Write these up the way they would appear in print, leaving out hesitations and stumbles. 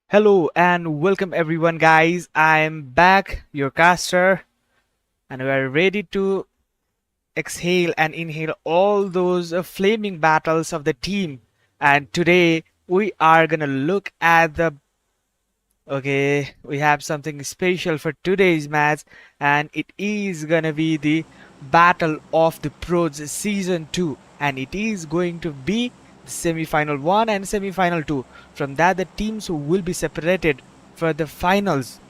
Hello and welcome everyone, guys. I'm back, your caster, and we are ready to exhale and inhale all those flaming battles of the team. And today we are gonna look at the we have something special for today's match, and it is gonna be the Battle of the Pros Season 2, and it is going to be semi-final 1 and semi-final 2. From that, the teams will be separated for the finals,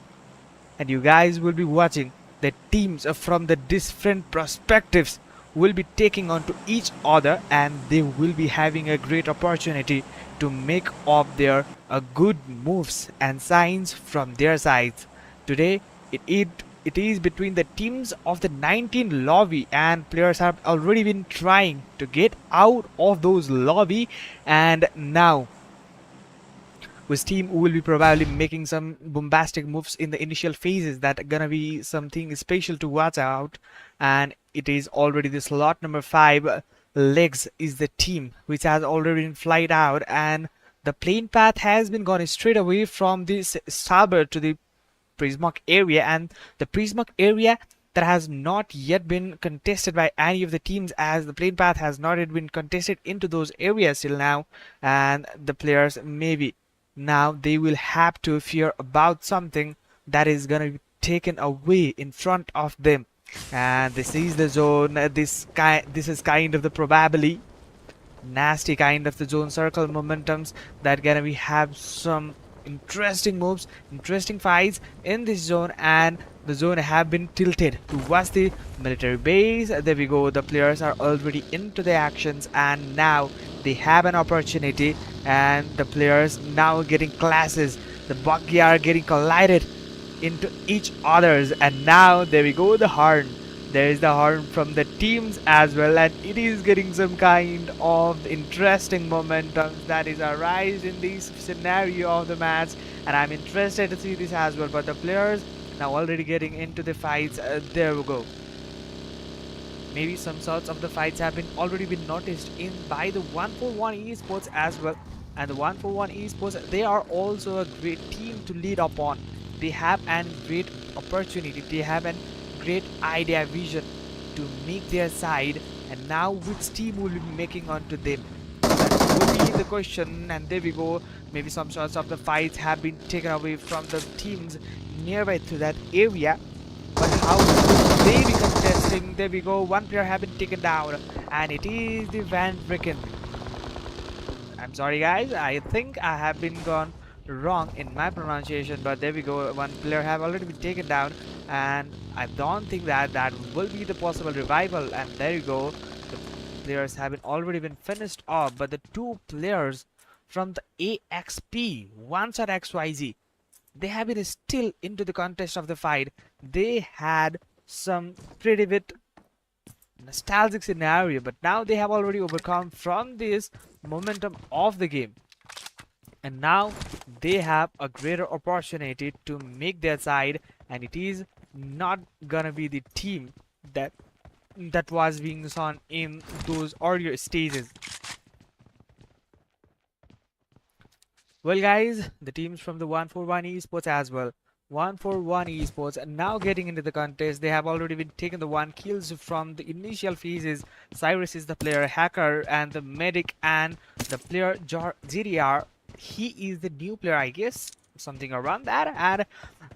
and you guys will be watching the teams from the different perspectives will be taking on to each other, and they will be having a great opportunity to make up their good moves and signs from their sides. Today it is between the teams of the 19 lobby, and players have already been trying to get out of those lobby, and now whose team will be probably making some bombastic moves in the initial phases that are gonna be something special to watch out. And it is already the slot number 5 legs is the team which has already been flight out, and the plane path has been gone straight away from this starboard to the Prismark area, and the Prismark area that has not yet been contested by any of the teams, as the plane path has not yet been contested into those areas till now. And the players maybe now they will have to fear about something that is gonna be taken away in front of them. And this is the zone. This is kind of the probably nasty kind of the zone circle momentums that gonna be have some interesting moves, interesting fights in this zone, and the zone have been tilted towards the military base. There we go, the players are already into the actions, and now they have an opportunity, and the players now getting classes, the buggy are getting collided into each others, and now there we go, the horn. There is the horn from the teams as well, and it is getting some kind of interesting momentum that is arise in this scenario of the match, and I'm interested to see this as well. But the players now already getting into the fights. There we go. Maybe some sorts of the fights have been already been noticed in by the 141 esports as well. And the 141 esports, they are also a great team to lead upon. They have a great opportunity, they have a great idea vision to make their side, and now which team will be making onto them, that will be the question. And there we go, maybe some sorts of the fights have been taken away from the teams nearby to that area, but how will they be contesting? There we go, one player have been taken down, and it is the Van Bricken. I'm sorry guys, I think I have been gone wrong in my pronunciation, but there we go, one player have already been taken down, and I don't think that that will be the possible revival. And there you go, the players have been already been finished off, but the two players from the AXP, one shot XYZ, they have been still into the contest of the fight. They had some pretty bit nostalgic scenario, but now they have already overcome from this momentum of the game, and now they have a greater opportunity to make their side, and it is not gonna be the team that was being shown in those earlier stages. Well guys, the teams from the 141 esports as well, 141 esports are now getting into the contest. They have already been taken the 1 kills from the initial phases. Cyrus is the player, hacker and the medic, and the player GDR, he is the new player, I guess, something around that. And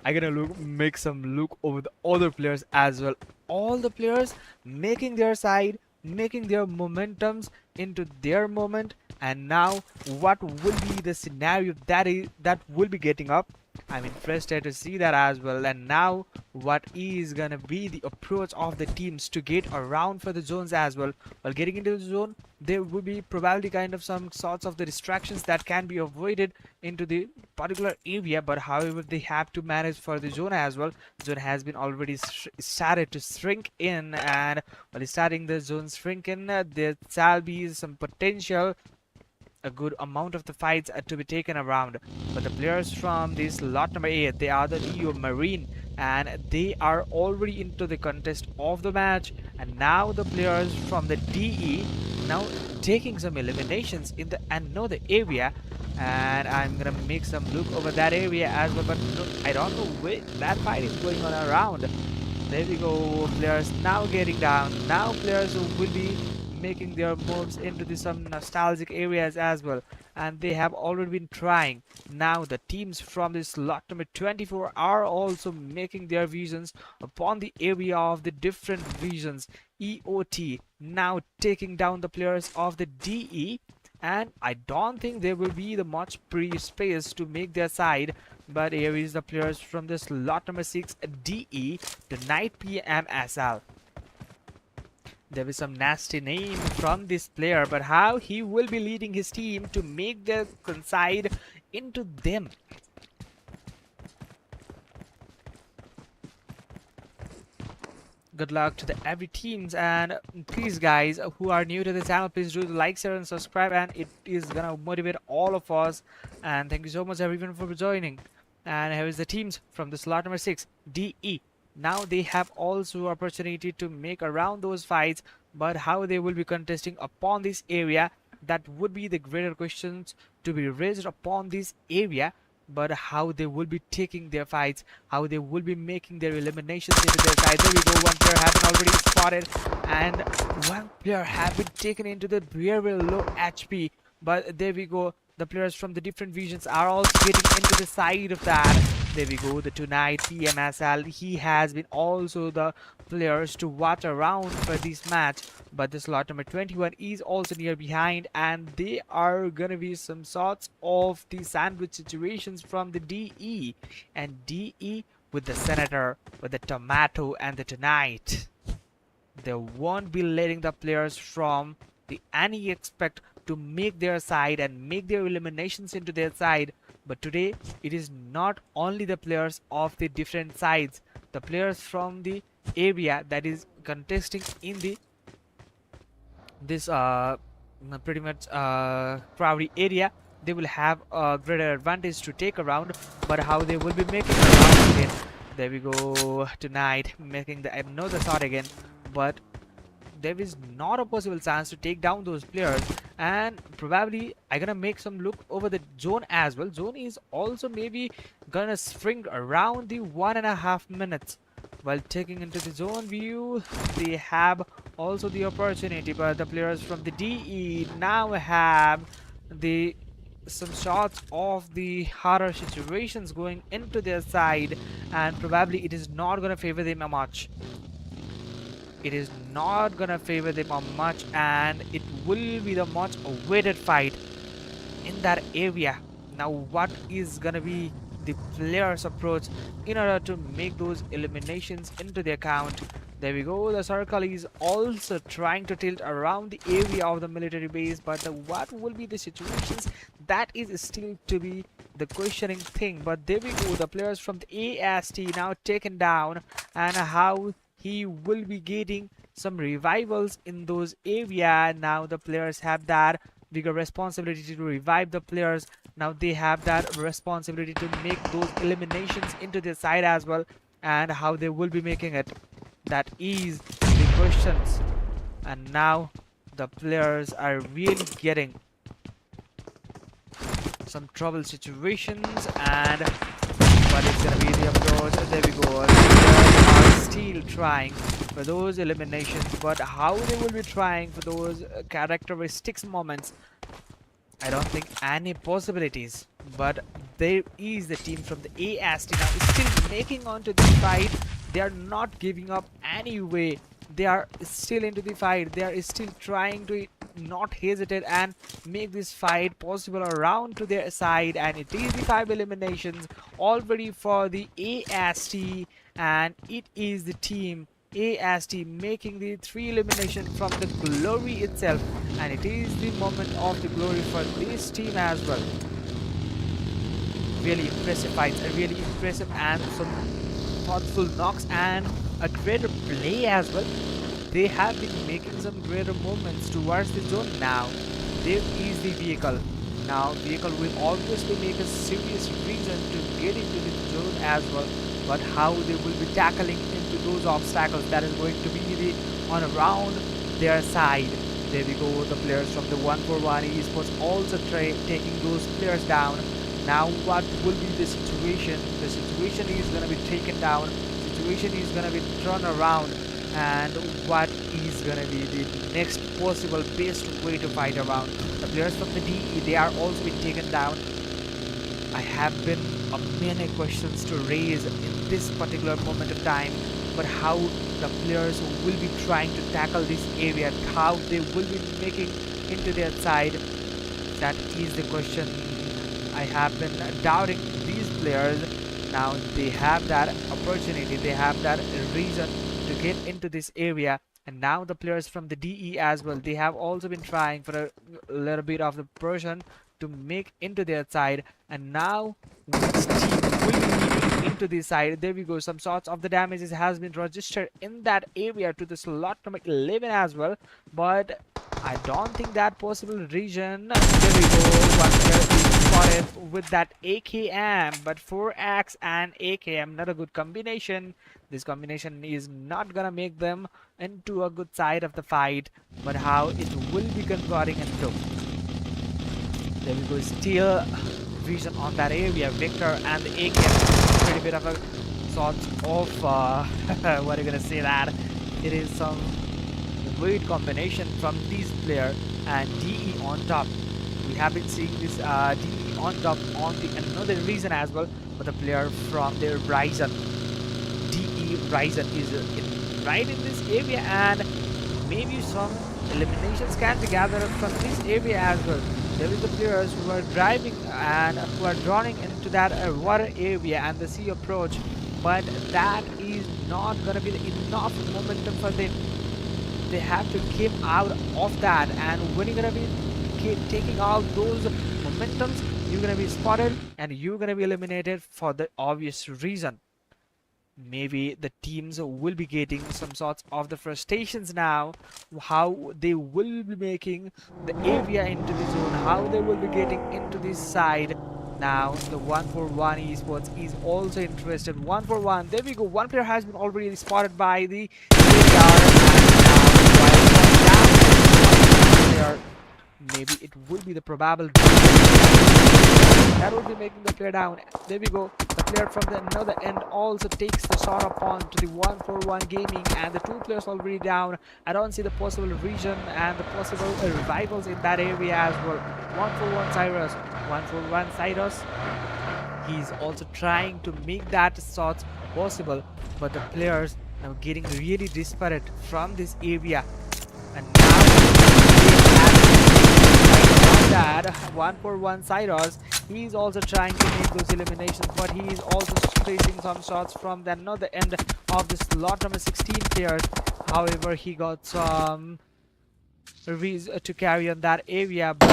I'm gonna make some look over the other players as well. All the players making their side, making their momentums into their moment, and now what will be the scenario that will be getting up. I'm interested to see that as well. And now what is gonna be the approach of the teams to get around for the zones as well. While getting into the zone, there will be probably kind of some sorts of the distractions that can be avoided into the particular area, but however they have to manage for the zone as well. Zone has been already started to shrink in, and while starting the zone shrink in, there shall be some potential a good amount of the fights are to be taken around. But the players from this lot number 8, they are the Neo Marine, and they are already into the contest of the match. And now the players from the DE now taking some eliminations in the another area, and I'm gonna make some look over that area as well, but no, I don't know where that fight is going on around. There we go, players now getting down. Now players will be making their moves into some nostalgic areas as well, and they have already been trying. Now the teams from this lot number 24 are also making their visions upon the area of the different visions. EOT now taking down the players of the DE, and I don't think there will be the much space to make their side, but here is the players from this lot number 6 DE to Night PMSL. There is some nasty name from this player, but how he will be leading his team to make their side into them. Good luck to the every teams, and please guys who are new to the channel, please do the like, share and subscribe, and it is gonna motivate all of us. And thank you so much everyone for joining. And here is the teams from the slot number 6 DE. Now they have also opportunity to make around those fights, but how they will be contesting upon this area, that would be the greater questions to be raised upon this area. But how they will be taking their fights, how they will be making their eliminations into their side. There we go, one player has been already spotted, and one player have been taken into the very low HP. But there we go, the players from the different visions are also getting into the side of that. There we go, the tonight PMSL, he has been also the players to watch around for this match. But the slot number 21 is also near behind, and they are gonna be some sorts of the sandwich situations from the DE. And DE with the Senator, with the Tomato and the Tonight, they won't be letting the players from the Annie expect to make their side and make their eliminations into their side. But today it is not only the players of the different sides, the players from the area that is contesting in the this pretty much crowded area, they will have a greater advantage to take around. But how they will be making around again. There we go, Tonight making the another shot again, but there is not a possible chance to take down those players. And probably I gonna make some look over the zone as well. Zone is also maybe gonna spring around the 1.5 minutes. While taking into the zone view, they have also the opportunity, but the players from the DE now have the some shots of the harder situations going into their side, and probably it is not gonna favor them much. It is not gonna favor them much, and it will be the much awaited fight in that area. Now what is gonna be the player's approach in order to make those eliminations into the account? There we go, the circle is also trying to tilt around the area of the military base, but what will be the situations, that is still to be the questioning thing. But there we go, the players from the AST now taken down, and how he will be getting some revivals in those area. Now the players have that bigger responsibility to revive the players. Now they have that responsibility to make those eliminations into their side as well, and how they will be making it, that is the questions. And now the players are really getting some trouble situations, and what is gonna be the approach? There we go, the players are still trying for those eliminations, but how they will be trying for those characteristics moments, I don't think any possibilities. But there is the team from the AST now still making on to this fight. They are not giving up anyway. They are still into the fight. They are still trying to not hesitate and make this fight possible around to their side. And it is the 5 eliminations already for the AST, and it is the team AST making the 3 elimination from the glory itself, and it is the moment of the glory for this team as well. Really impressive fights, really impressive, and some thoughtful knocks and a greater play as well. They have been making some greater movements towards the zone. Now there is the vehicle. Now vehicle will obviously make a serious reason to get into the zone as well, but how they will be tackling into those obstacles, that is going to be the on around their side. There we go, the players from the 141 esports also taking those players down. Now what will be the situation? The situation is gonna be taken down, situation is gonna be turned around, and what is gonna be the next possible best way to fight around? The players from the DE, they are also being taken down. I have been many questions to raise in this particular moment of time, but how the players will be trying to tackle this area, how they will be making into their side, that is the question. I have been doubting these players. Now they have that opportunity, they have that reason to get into this area, and now the players from the DE as well, they have also been trying for a little bit of the person to make into their side, and now which team will be making into this side? There we go, some sorts of the damages has been registered in that area to the slot number 11 as well, but I don't think that possible region. There we go, one player is spotted with that AKM, but 4x and AKM, not a good combination. This combination is not gonna make them into a good side of the fight, but how it will be converting into. There we go, still vision on that area. Victor and the AKM, pretty bit of a sort of what are you gonna say, that it is some weird combination from this player and DE on top. We have been seeing this DE on top on the another reason as well, but the player from the Ryzen, DE Ryzen is right in this area, and maybe some eliminations can be gathered from this area as well. There is the players who are driving and who are drawing into that water area and the sea approach, but that is not gonna be enough momentum for them. They have to keep out of that, and when you're gonna be taking out those momentums, you're gonna be spotted and you're gonna be eliminated for the obvious reason. Maybe the teams will be getting some sorts of the frustrations now, how they will be making the area into the zone, how they will be getting into this side. Now the 141 esports is also interested. 141, there we go, one player has been already spotted by the radar, and now player, maybe it will be the probable that will be making the player down. There we go, the player from the another end also takes the shot upon to the 141 gaming, and the two players already down. I don't see the possible region and the possible revivals in that area as well. 141 Cyrus, 141 Cyrus, he's also trying to make that shots possible, but the players now getting really disparate from this area, and now that 141 Cyrus, he is also trying to make those eliminations, but he is also facing some shots from the another end of the slot number 16 players. However, he got some reason to carry on that area, but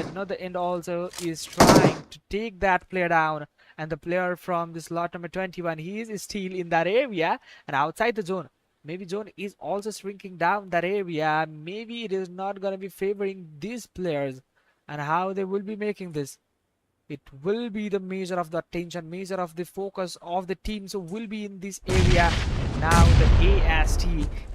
another end also is trying to take that player down, and the player from the slot number 21, he is still in that area and outside the zone. Maybe zone is also shrinking down that area. Maybe it is not going to be favoring these players, and how they will be making this. It will be the measure of the attention, measure of the focus of the teams who will be in this area. Now the AST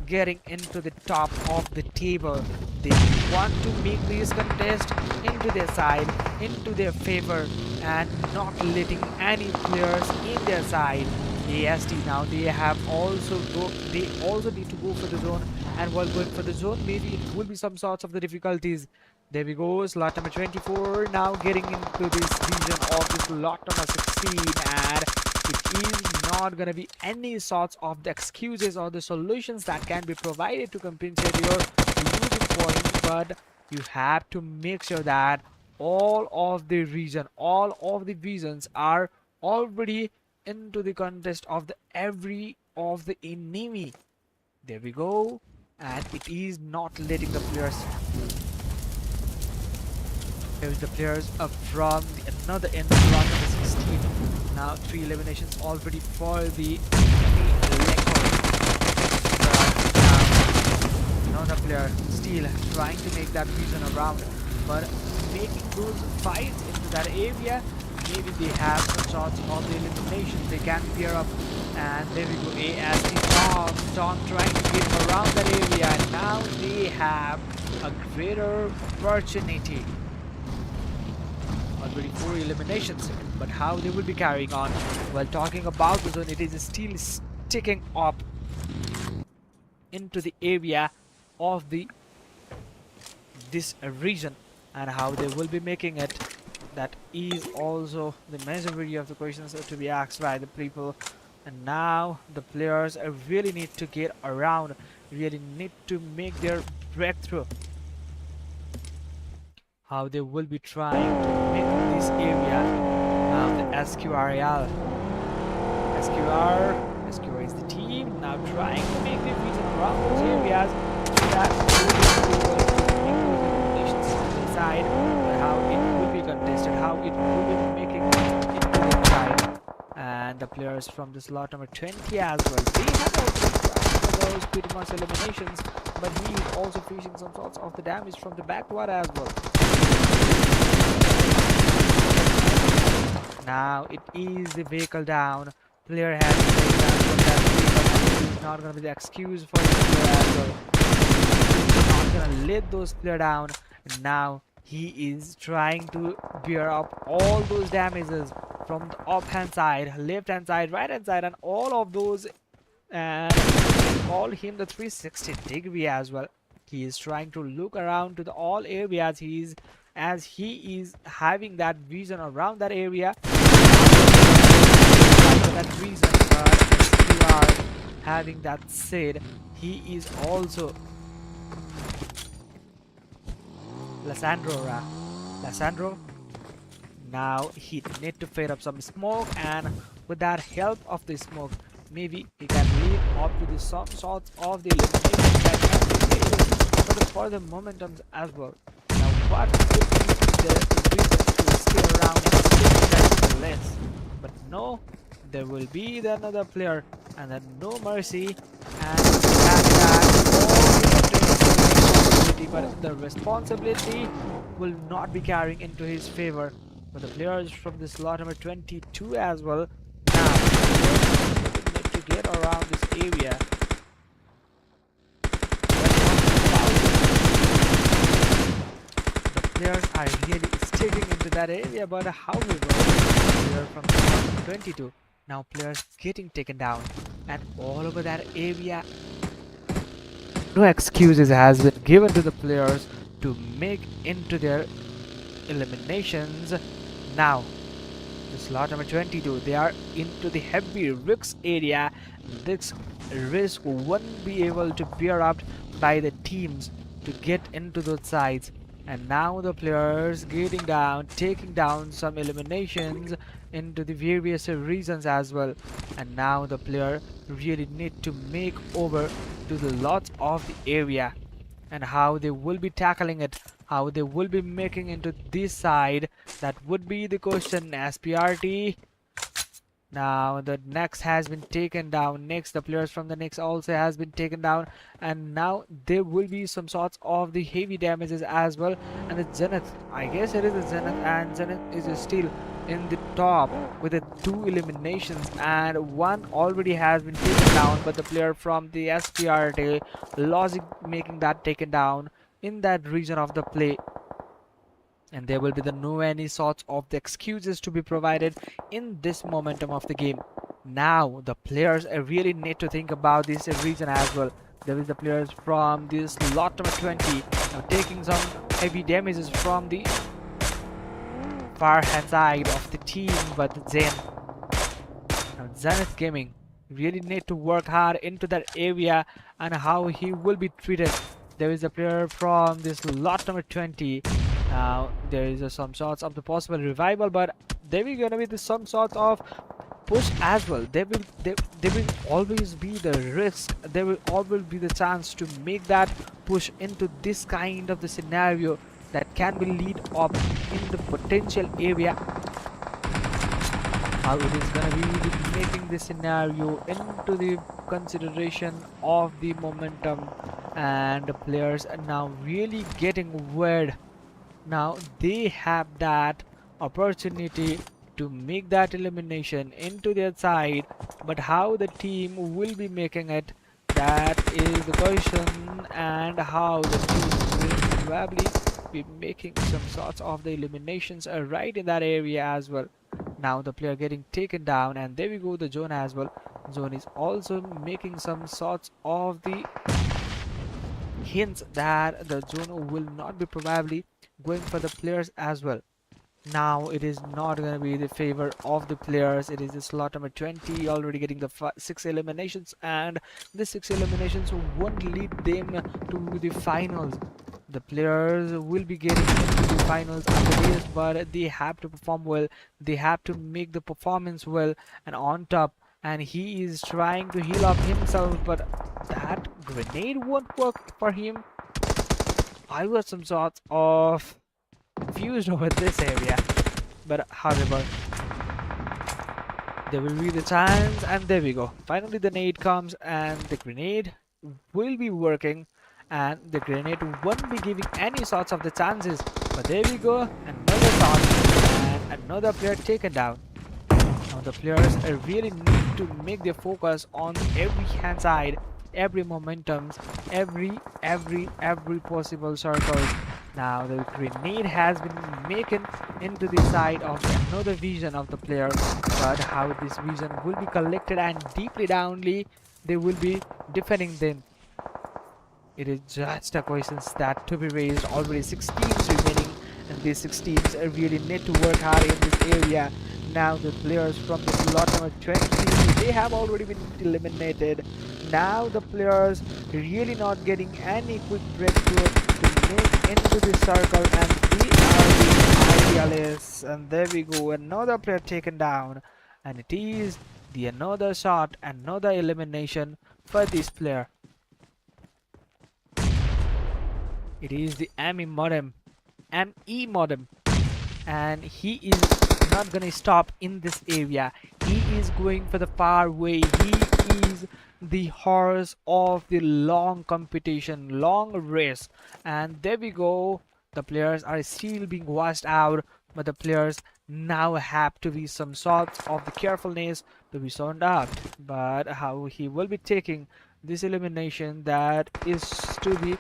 getting into the top of the table. They want to make this contest into their side, into their favor, and not letting any players in their side. AST now, they also need to go for the zone, and while going for the zone, maybe it will be some sorts of the difficulties. There we go, slot number 24 now getting into this region of the slot number 16, and it is not gonna be any sorts of the excuses or the solutions that can be provided to compensate your losing points, but you have to make sure that all of the visions are already into the contest of the every of the enemy. There we go, and it is not letting the players. There's the players up from the another end of slot number 16. Now 3 eliminations already for the enemy another player still trying to make that vision around, but making those fights into that area. Maybe they have some sorts of the elimination they can pair up, and there we go, AST Tom trying to get around that area, and now they have a greater opportunity. Already 4 eliminations, but how they will be carrying on. While talking about the zone, it is still sticking up into the area of this region, and how they will be making it. That is also the majority of the questions to be asked by the people. And now the players really need to get around, really need to make their breakthrough. How they will be trying to make this area the SQRL. SQR is the team now trying to make the region around those areas so that they will be able to make those eliminations on the side, but how it will be contested, how it will be making it into the side. And the players from the slot number 20 as well, they have also tried those pretty much eliminations, but he is also facing some sorts of the damage from the backward as well. Now it is the vehicle down. Player has to take down from that vehicle. It's not going to be the excuse for the player as well. He's not going to let those players down. And now he is trying to bear up all those damages from the up hand side, left hand side, right hand side, and all of those. And call him the 360 degree as well. He is trying to look around to the all areas. As he is having that vision around that area. For that reason, as you are having that said, he is also Lissandro. Now he need to fade up some smoke, and with that help of the smoke, maybe he can lead up to the some sorts of the elimination that can be made for the further momentums as well. Now what would be the reason to stay around and stay that less? But no, there will be another player, and then no mercy, and but the responsibility will not be carrying into his favor. But the players from the slot number 22 as well. Now need to get around this area. The players are really sticking into that area, but however, player from the slot number 22. Now players getting taken down, and all over that area. No excuses has been given to the players to make into their eliminations. Now the slot number 22, they are into the heavy risk area. This risk won't be able to bear up by the teams to get into those sides. And now the players getting down, taking down some eliminations into the various regions as well. And now the player really need to make over to the lots of the area, and how they will be tackling it, how they will be making into this side, that would be the question. SPRT. Now the next has been taken down. Next, the players from the next also has been taken down, and now there will be some sorts of the heavy damages as well. And the Zenith, I guess it is the Zenith, and Zenith is still in the top with the 2 eliminations, and one already has been taken down, but the player from the SPRT logic making that taken down in that region of the play. And there will be no any sorts of the excuses to be provided in this momentum of the game. Now the players really need to think about this region as well. There is the players from this lot number 20 now taking some heavy damages from the far hand side of the team, but Zen. Now Zenith Gaming really need to work hard into that area, and how he will be treated. There is a player from this lot number 20. Now there is some sorts of the possible revival, but there will gonna be some sort of push as well. There will always be the risk. There will always be the chance to make that push into this kind of the scenario that can be lead up in the potential area. How it is gonna be making this scenario into the consideration of the momentum, and the players are now really getting weird. Now they have that opportunity to make that elimination into their side, but how the team will be making it, That is the question, and how the team will probably be making some sorts of the eliminations right in that area as well. Now the player getting taken down, and there we go, the zone as well. Zone is also making some sorts of the hints that the zone will not be probably going for the players as well. Now it is not going to be the favor of the players. It is the slot number 20 already getting the 6 eliminations, and the 6 eliminations won't lead them to the finals. The players will be getting into the finals after this, but they have to perform well. They have to make the performance well and on top. And he is trying to heal up himself, but that grenade won't work for him. I was some sort of confused over this area, but however, there will be the chance, and there we go. Finally the nade comes, and the grenade will be working, and the grenade won't be giving any sorts of the chances. But there we go, another shot, and another player taken down. Now the players really need to make their focus on every hand side, every momentums, every possible circles. Now the grenade has been making into the side of another vision of the player, but how this vision will be collected and deeply downly they will be defending them. It is just a question that to be raised. Already 6 teams remaining, and these 6 teams really need to work hard in this area. Now the players from the slot number 20, they have already been eliminated. Now the players really not getting any quick breakthrough to make into the circle, and they are the idealists. And there we go, another player taken down, and it is the another shot, another elimination for this player. It is the ME modem, and he is not gonna stop in this area. He is going for the far way. He is the horse of the long competition, long race. And there we go. The players are still being washed out, but the players now have to be some sort of the carefulness to be sound out. But how he will be taking this elimination, that is to be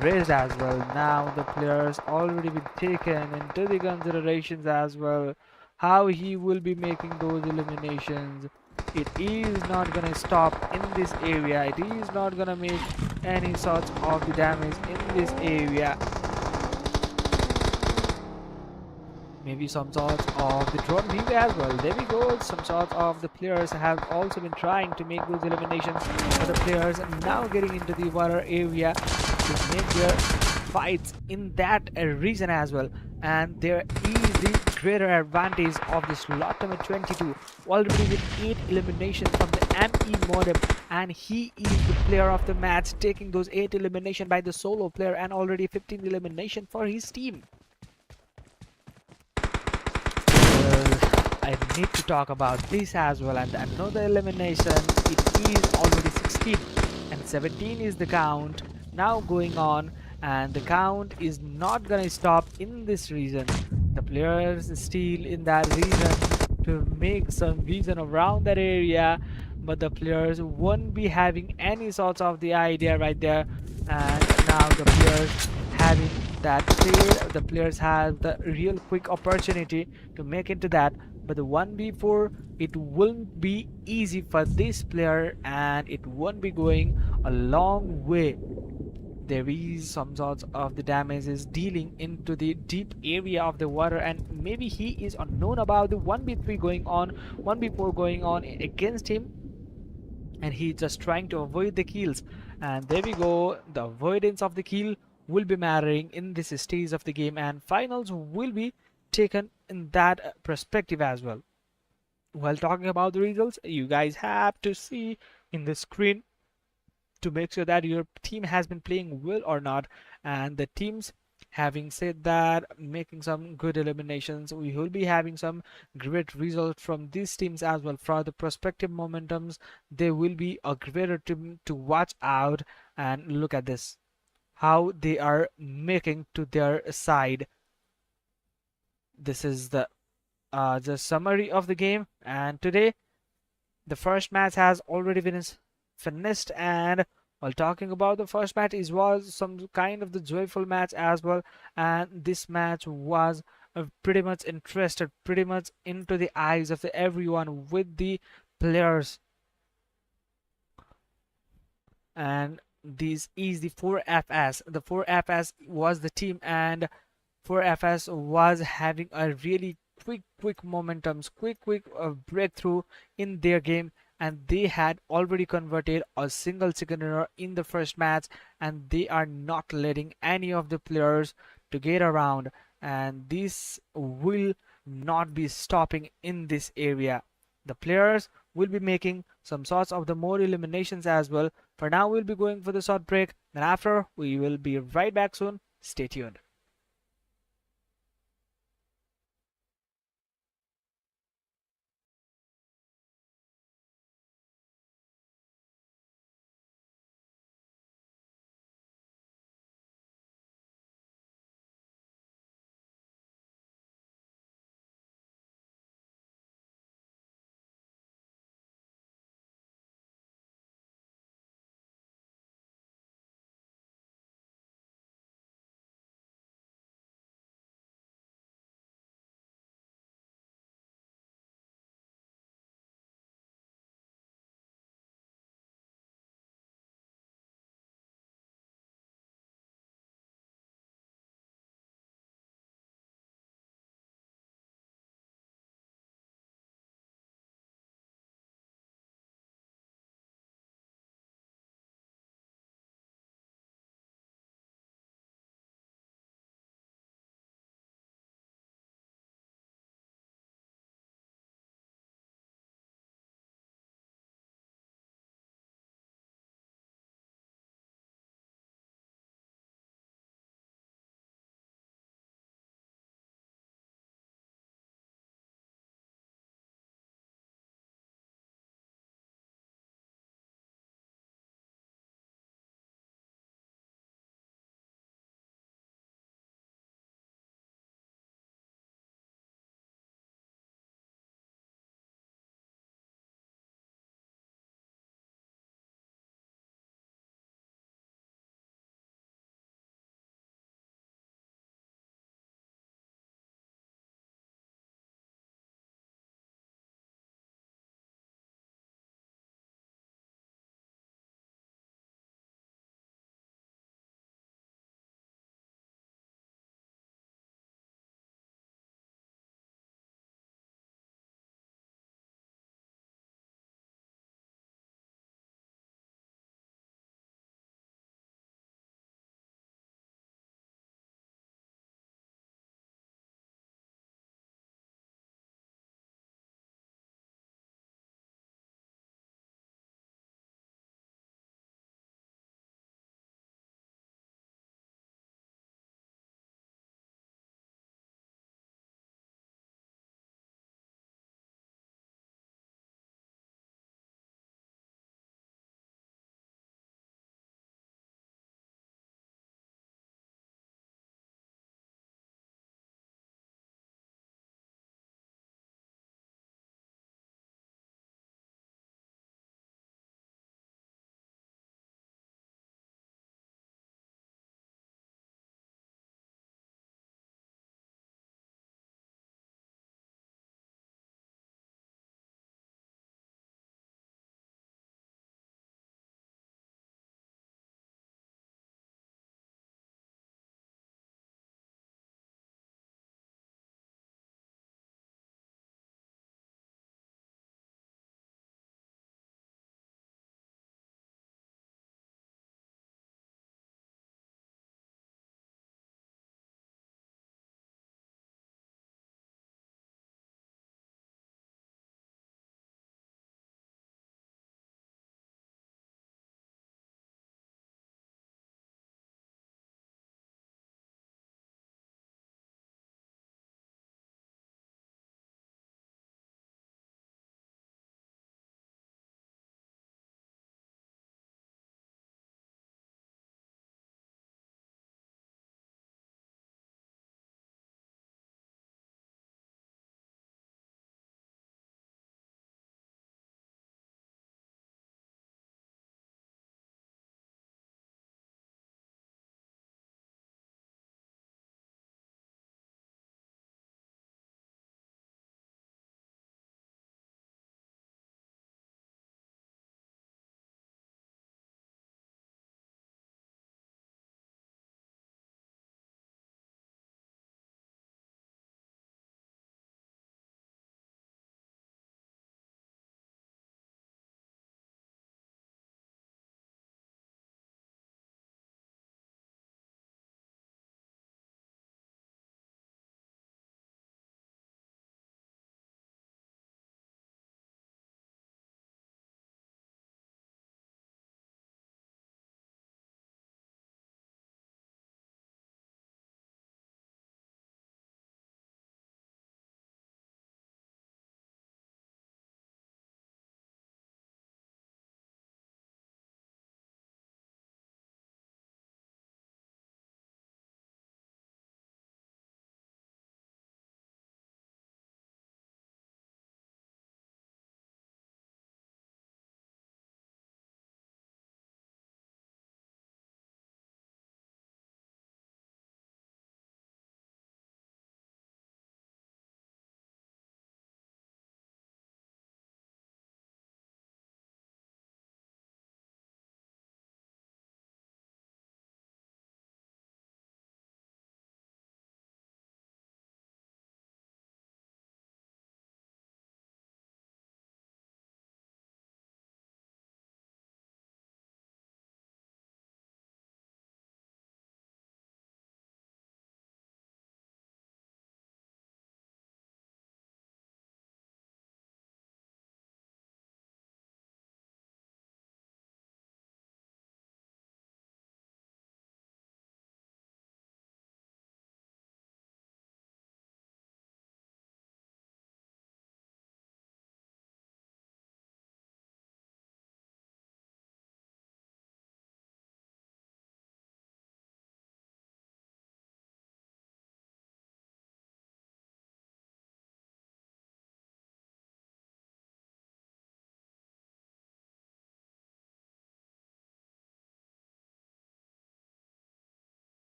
raised as well. Now the players already been taken into the considerations as well. How he will be making those eliminations. It is not gonna stop in this area. It is not gonna make any sorts of the damage in this area. Maybe some sorts of the drone view as well. There we go. Some sorts of the players have also been trying to make those eliminations, but the players are now getting into the water area to make their fights in that region as well. And there is the greater advantage of the slot number 22, already with 8 eliminations from the ME modem, and he is the player of the match, taking those 8 eliminations by the solo player, and already 15 elimination for his team. I need to talk about this as well, and another elimination. It is already 16, and 17 is the count now going on, and the count is not gonna stop in this region. The players still in that region to make some vision around that area, but the players won't be having any sorts of the idea right there. And now the players having that trade, the players have the real quick opportunity to make into that, but the 1v4, it won't be easy for this player, and it won't be going a long way. There is some sorts of the damages dealing into the deep area of the water, and maybe he is unknown about the 1v3 going on, 1v4 going on against him, and he's just trying to avoid the kills. And there we go, the avoidance of the kill will be mattering in this stage of the game, and finals will be taken in that perspective as well. While talking about the results, you guys have to see in the screen to make sure that your team has been playing well or not, and the teams having said that, making some good eliminations, we will be having some great results from these teams as well. For the prospective momentums, they will be a greater team to watch out. And look at this, how they are making to their side. This is the summary of the game, and today the first match has already been finished. And while talking about the first match, it was some kind of the joyful match as well. And this match was pretty much interested, pretty much into the eyes of everyone with the players. And this is the 4FS. The 4FS was the team, and 4FS was having a really quick momentums, quick breakthrough in their game, and they had already converted a single chicken dinner in the first match, and they are not letting any of the players to get around, and this will not be stopping in this area. The players will be making some sorts of the more eliminations as well. For now, we'll be going for the short break, and after we will be right back soon. Stay tuned.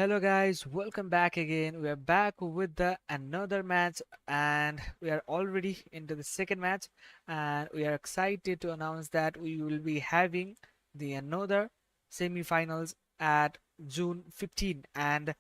Hello guys, welcome back again. We are back with the another match and we are already into the second match and we are excited to announce that we will be having the another semi-finals at June 15 and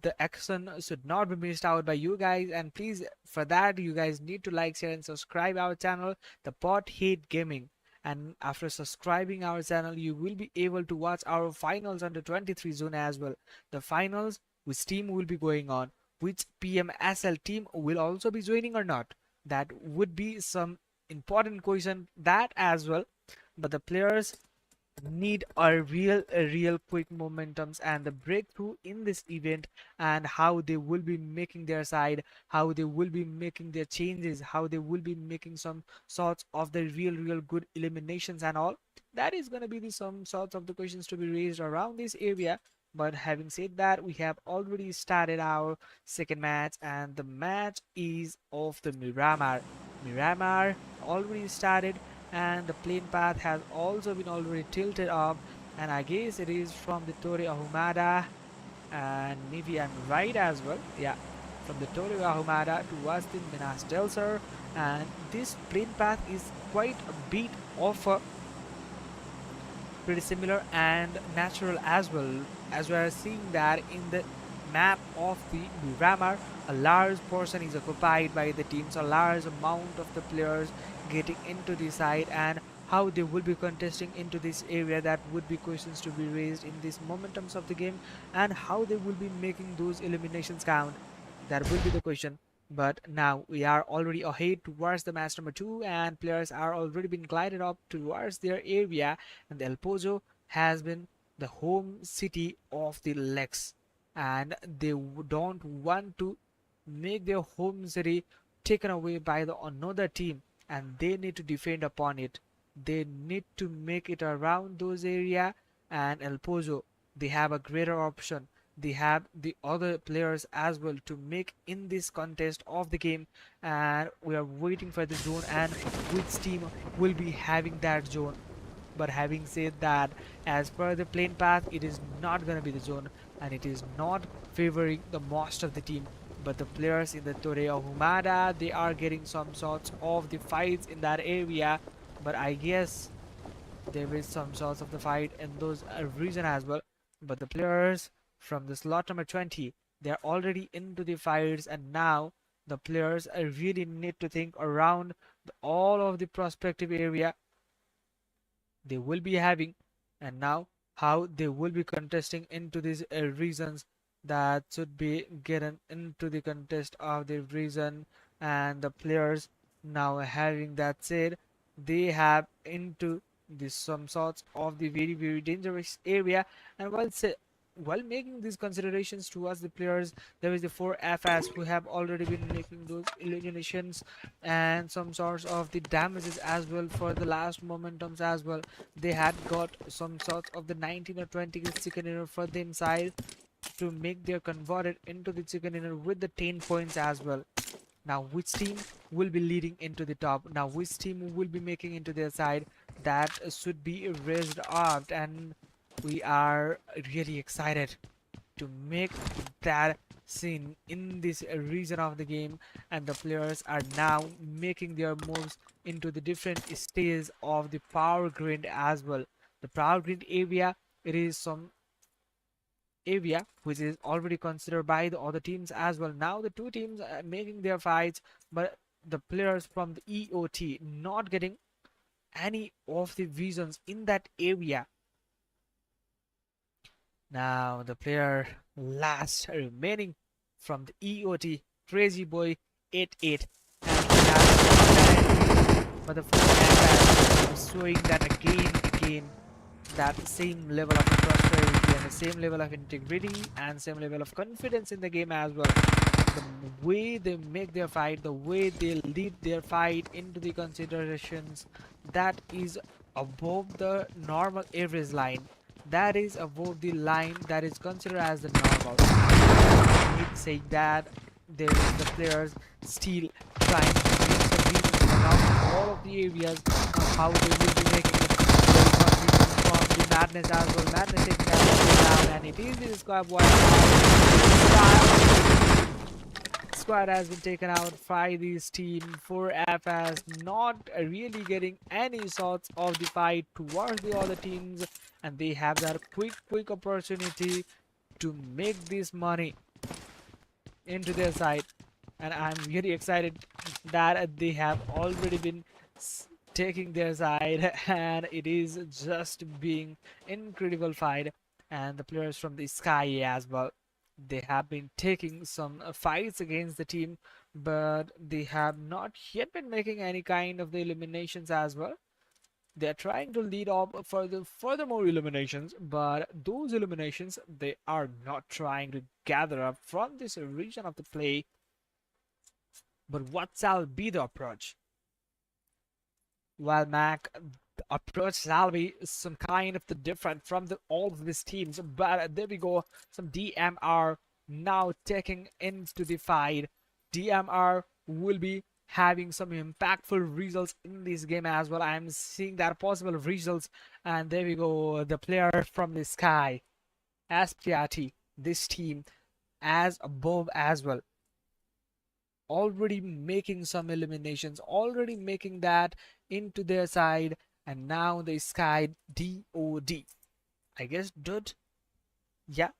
the action should not be missed out by you guys, and please for that you guys need to like, share and subscribe our channel, the Pothead Gaming. And after subscribing our channel you will be able to watch our finals under 23 zone as well. The finals, which team will be going on, which PMSL team will also be joining or not, that would be some important question that as well. But the players need a real quick momentums and the breakthrough in this event, and how they will be making their side, how they will be making their changes, how they will be making some sorts of the real good eliminations and all. That is going to be the some sorts of the questions to be raised around this area. But having said that, we have already started our second match and the match is of the Miramar already started, and the plane path has also been already tilted up, and I guess it is from the Torre Ahumada, and maybe I'm right as well. Yeah, from the Torre Ahumada towards the Minas del Sur, and this plane path is quite a bit of a pretty similar and natural as well, as we are seeing that in the map of the Miramar. A large portion is occupied by the teams, a large amount of the players getting into the side, and how they will be contesting into this area, that would be questions to be raised in these momentums of the game, and how they will be making those eliminations count, that will be the question. But now we are already ahead towards the match number 2 and players are already been glided up towards their area, and the El Pozo has been the home city of the Lex, and they don't want to make their home city taken away by the another team, and they need to defend upon it. They need to make it around those area, and El Pozo, they have a greater option. They have the other players as well to make in this contest of the game, and we are waiting for the zone and which team will be having that zone. But having said that, as per the plane path, it is not gonna be the zone, and it is not favoring the most of the team. But the players in the Torre Humada, they are getting some sorts of the fights in that area. But I guess there is some sorts of the fight in those region as well. But the players from the slot number 20, they're already into the fights, and now the players really need to think around all of the prospective area they will be having, and now how they will be contesting into these regions that should be getting into the contest of the region. And the players now having that said, they have into this some sorts of the very dangerous area. And while making these considerations towards the players, there is the 4FS who have already been making those eliminations and some sorts of the damages as well for the last momentums as well. They had got some sorts of the 19 or 20 chicken dinner for them side to make their converted into the chicken dinner with the 10 points as well. Now which team will be leading into the top, now which team will be making into their side, that should be raised up, and we are really excited to make that scene in this region of the game. And the players are now making their moves into the different stages of the power grid as well. The power grid area, it is some area which is already considered by the other teams as well. Now the two teams are making their fights, but the players from the EOT not getting any of the visions in that area. Now the player last remaining from the EOT, Crazy Boy 88, and he has but the full attack is showing that again that same level of prosperity and the same level of integrity and same level of confidence in the game as well. The way they make their fight, the way they lead their fight into the considerations, that is above the normal average line. That is above the line that is considered as the normal. I need to say that there is the players still trying to make some reasons around all of the areas of how they will be making it very confident from the Madness as well. Madness taking that down, and it is the squad one. Squad has been taken out by this team. 4F has not really getting any sorts of the fight towards the other teams, and they have that quick opportunity to make this money into their side. And I'm really excited that they have already been taking their side, and it is just being incredible fight. And the players from the sky as well, they have been taking some fights against the team, but they have not yet been making any kind of the eliminations as well. They're trying to lead up for the furthermore eliminations, but those eliminations they are not trying to gather up from this region of the play. But what shall be the approach? Well, Mac, the approach shall be some kind of the different from all of these teams. But there we go, some DMR now taking into the fight. DMR will be having some impactful results in this game as well. I'm seeing that possible results, and there we go, the player from the sky, SPRT, this team as above as well, already making some eliminations, already making that into their side, and now the sky DOD, I guess, dude, yeah,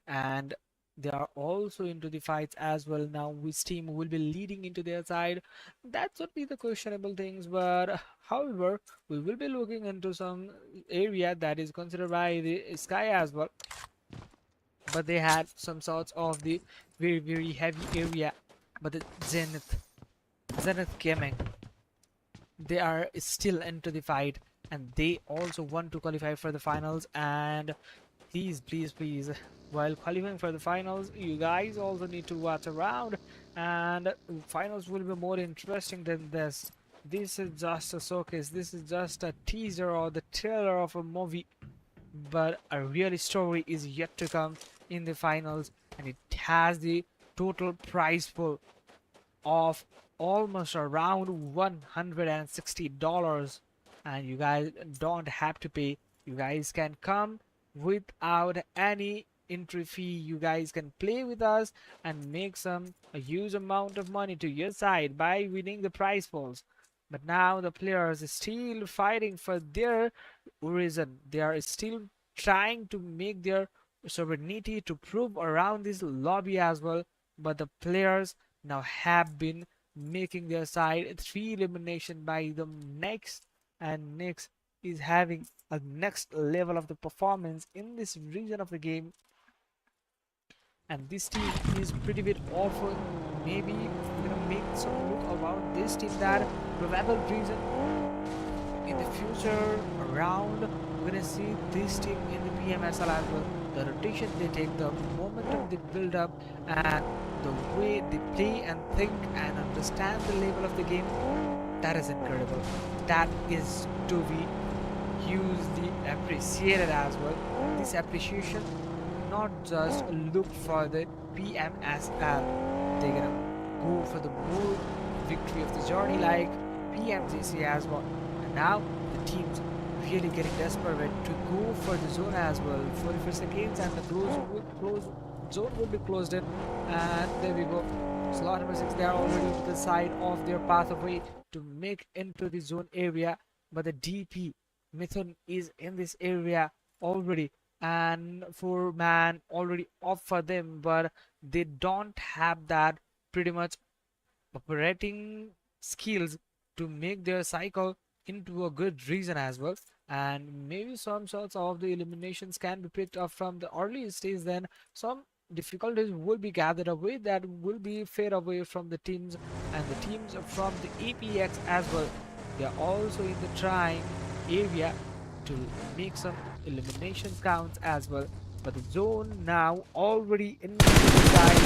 and they are also into the fights as well. Now which team will be leading into their side? That would be the questionable things, but however, we will be looking into some area that is considered by the sky as well. But they had some sorts of the very heavy area. But the Zenith Gaming, they are still into the fight, and they also want to qualify for the finals. And please, while qualifying for the finals, you guys also need to watch around, and finals will be more interesting than this. This is just a showcase, this is just a teaser or the trailer of a movie, but a real story is yet to come in the finals, and it has the total prize pool of almost around $160, and you guys don't have to pay. You guys can come without any entry fee. You guys can play with us and make a huge amount of money to your side by winning the prize pools. But now the players are still fighting for their reason. They are still trying to make their sovereignty to prove around this lobby as well. But the players now have been making their side 3 elimination by the next, and next is having a next level of the performance in this region of the game. And this team is pretty bit awful. Maybe we're gonna make some look about this team, that probable reason in the future around we're gonna see this team in the PMSL as well. The rotation they take, the momentum they build up, and the way they play and think and understand the level of the game, that is incredible. That is to be hugely appreciated as well. This appreciation, not just look for the PMSL, they're gonna go for the more victory of the journey like PMGC as well. And now the teams really getting desperate to go for the zone as well. 44 seconds and the zone will be closed in, and there we go. Slot number 6, they are already to the side of their pathway to make into the zone area, but the DP Mithun is in this area already, and 4-man already off for them, but they don't have that pretty much operating skills to make their cycle into a good reason as well. And maybe some sorts of the eliminations can be picked up from the early stage, then some difficulties will be gathered away that will be fade away from the teams, and the teams from the APX as well, they are also in the trying area to make some elimination counts as well. But the zone now already in the side,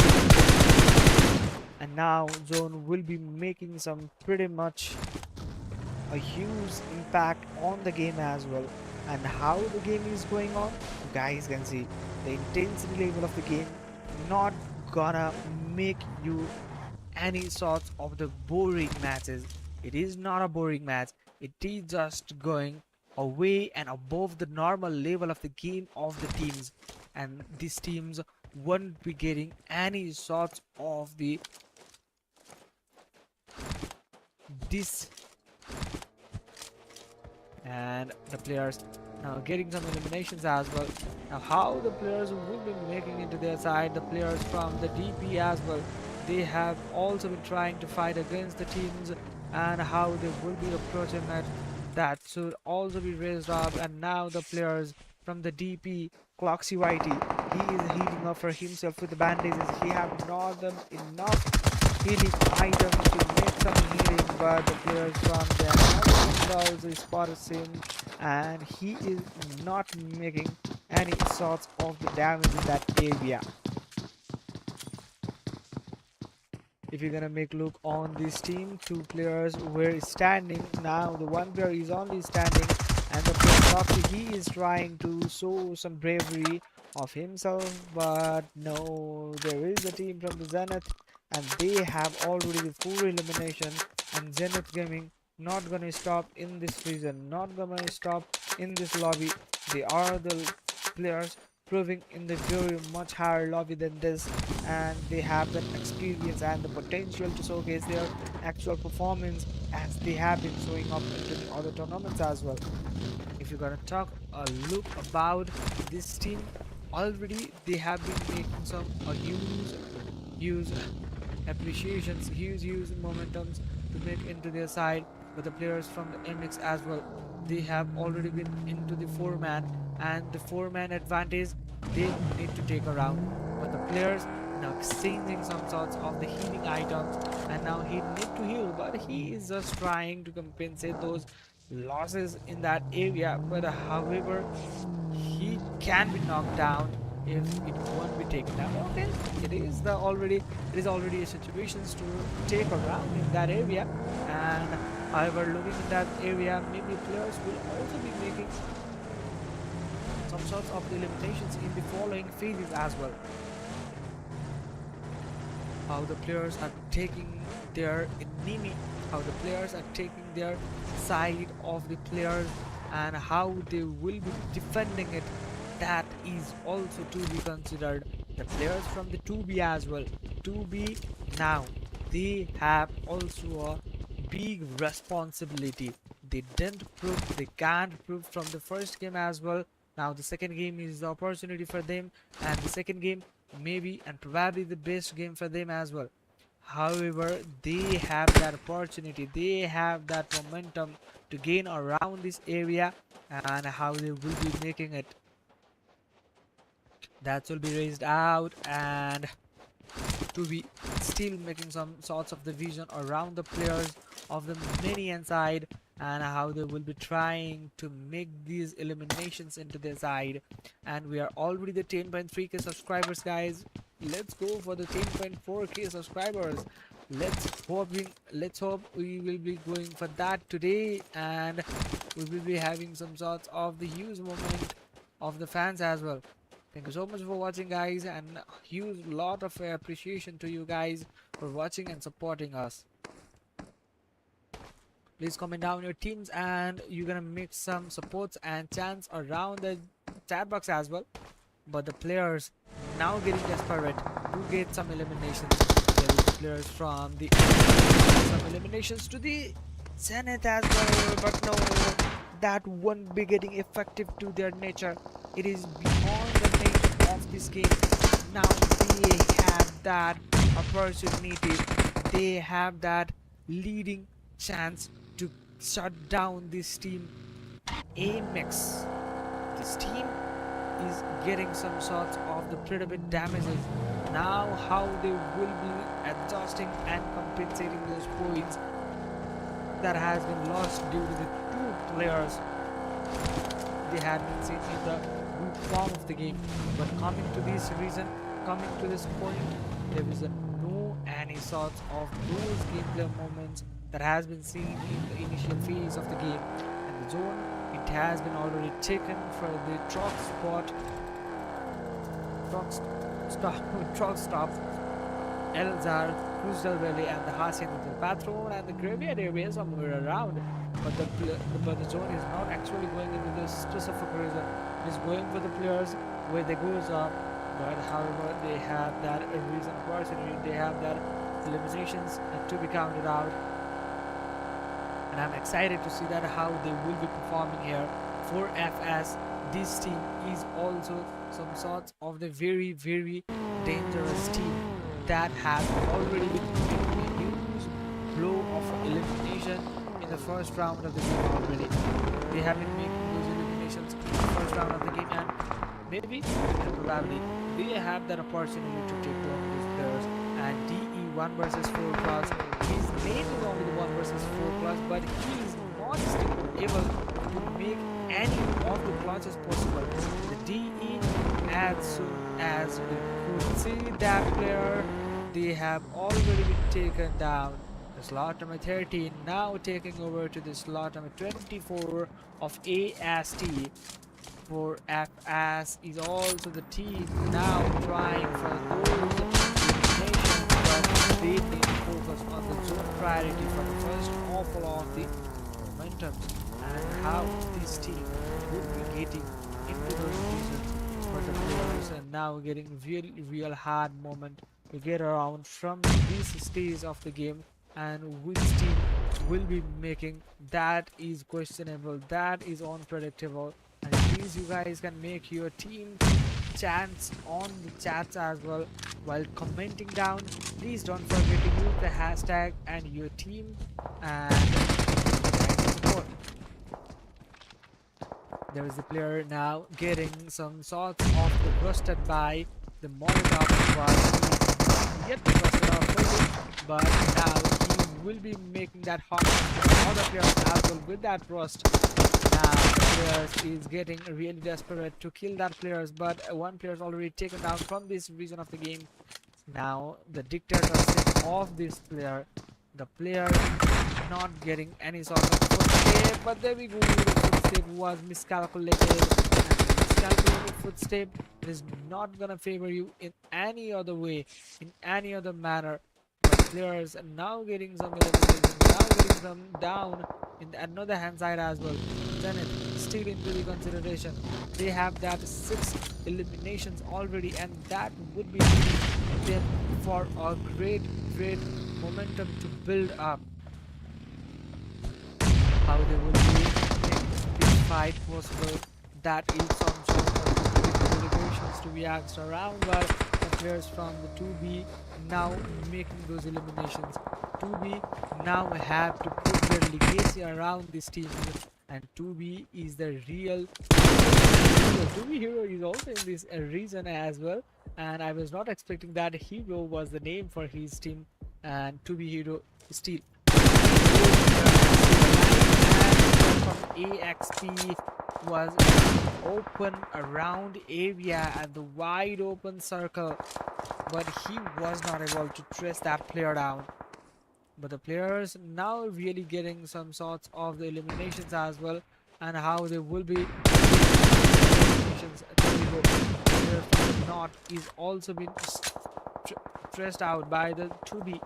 and now zone will be making some pretty much a huge impact on the game as well. And how the game is going on, you guys can see the intensity level of the game not gonna make you any sorts of the boring matches. It is not a boring match, it is just going away and above the normal level of the game of the teams, and these teams won't be getting any sorts of the this, and the players now getting some eliminations as well. Now how the players will be making into their side, the players from the DP as well, they have also been trying to fight against the teams, and how they will be approaching it, that should also be raised up. And now the players from the DP, Cloxy Whitey, he is healing up for himself with the bandages. He have not done enough healing items to make some healing, but the players from the also spotted him, and he is not making any sorts of the damage in that area. If you're gonna make look on this team, two players were standing. Now the one player is only standing, and the player Foxy, he is trying to show some bravery of himself, but no, there is a team from the Zenith, and they have already the 4 elimination, and Zenith Gaming not gonna stop in this region, not gonna stop in this lobby. They are the players proving in the very much higher lobby than this, and they have the experience and the potential to showcase their actual performance as they have been showing up into the other tournaments as well. If you're gonna talk a look about this team, already they have been making some huge appreciations, huge momentums to make into their side. But the players from the MX as well, they have already been into the 4-man, and the 4-man advantage they need to take around. But the players now exchanging some sorts of the healing items, and now he need to heal, but he is just trying to compensate those losses in that area. But however, he can be knocked down if it won't be taken down. Okay, it is already a situation to take around in that area, and however, looking in that area, maybe players will also be making some sorts of eliminations in the following phases as well. How the players are taking their enemy, how the players are taking their side of the players, and how they will be defending it, that is also to be considered. The players from the 2B as well, 2B now, they have also a big responsibility. They didn't prove, they can't prove from the first game as well. Now the second game is the opportunity for them, and the second game maybe and probably the best game for them as well. However, they have that opportunity, they have that momentum to gain around this area, and how they will be making it, that will be raised out, and to be still making some sorts of the vision around the players of the minion side, and how they will be trying to make these eliminations into their side. And we are already the 10.3k subscribers, guys. Let's go for the 10.4k subscribers. Let's hope we will be going for that today, and we will be having some sorts of the huge moment of the fans as well. Thank you so much for watching, guys, and huge lot of appreciation to you guys for watching and supporting us. Please comment down your teams, and you're gonna make some supports and chants around the chat box as well. But the players now getting desperate to get some eliminations. There is the players from the some eliminations to the Zenith as well, but no, that won't be getting effective to their nature. It is beyond the nature of this game. Now they have that opportunity, they have that leading chance to shut down this team Amex. This team is getting some sorts of the pretty bit damages. Now how they will be adjusting and compensating those points that has been lost due to the 2 players they had been seen in the group form of the game. But coming to this reason, coming to this point, there is no any sorts of those gameplay moments that has been seen in the initial phase of the game. And the zone, it has been already taken for the truck stop. Elzar, Crustal Valley, and the Hacienda del Patron, and the graveyard area somewhere around. But the zone is not actually going into this specific reason. It's going for the players where they goes up. But however, they have that reason opportunity. They have that limitations to be counted out. And I'm excited to see that how they will be performing here for FS. This team is also some sorts of the very dangerous team that has already been taking a huge blow of elimination in the first round of the game already. They have been making those eliminations in the first round of the game, and maybe and probably they have that opportunity to take down these players. And DE 1 versus 4 plus, his name is only the 1 versus 4 plus, but he is not still able to make any of the clutches possible. The DE, as soon as we could see that player, they have already been taken down. The slot number 13 now taking over to the slot number 24 of AST. For FS is also the team now trying for those eliminations, but they need to focus on the zone priority for the first awful of the momentum and how this team would be getting into those regions for the players, and now getting real hard moment to get around from this stage of the game, and which team will be making that is questionable, that is unpredictable. And please, you guys can make your team chants on the chats as well while commenting down. Please don't forget to use the hashtag and your team and support. There is a player now getting some sorts of the busted by the Molotov, but yet busted off fully, but now he will be making that hot other players as well with that rust. Now the players is getting really desperate to kill that players, but one player is already taken down from this region of the game. Now the dictatorship of this player, the player not getting any sort of footstep, but there we go, the footstep was miscalculated, and miscalculated footstep is not gonna favor you in any other way, in any other manner. But players are now getting some eliminations, now getting some down in another hand side as well. Zenith still into the consideration. They have that 6 eliminations already, and that would be them for a great momentum to build up. How they will be making this fight possible, that is some sort of deliberations to be asked around, but the players from the 2B now making those eliminations. 2B now have to put their legacy around this team, and 2B is the real 2B hero is also in this region as well, and I was not expecting that hero was the name for his team, and 2B hero still from AXP was open around area and the wide open circle, but he was not able to trace that player down. But the players now really getting some sorts of the eliminations as well, and how they will be eliminations. Player from the north is also been stressed out by the 2B.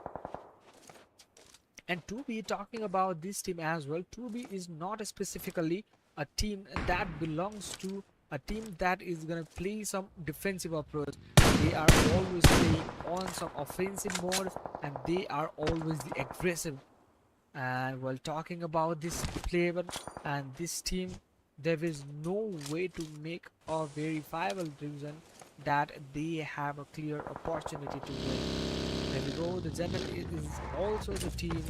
And 2B, talking about this team as well, 2B is not specifically a team that belongs to a team that is gonna play some defensive approach. They are always playing on some offensive mode, and they are always the aggressive. And while talking about this player and this team, there is no way to make a verifiable reason that they have a clear opportunity to win. There we go, the Zenith is also the team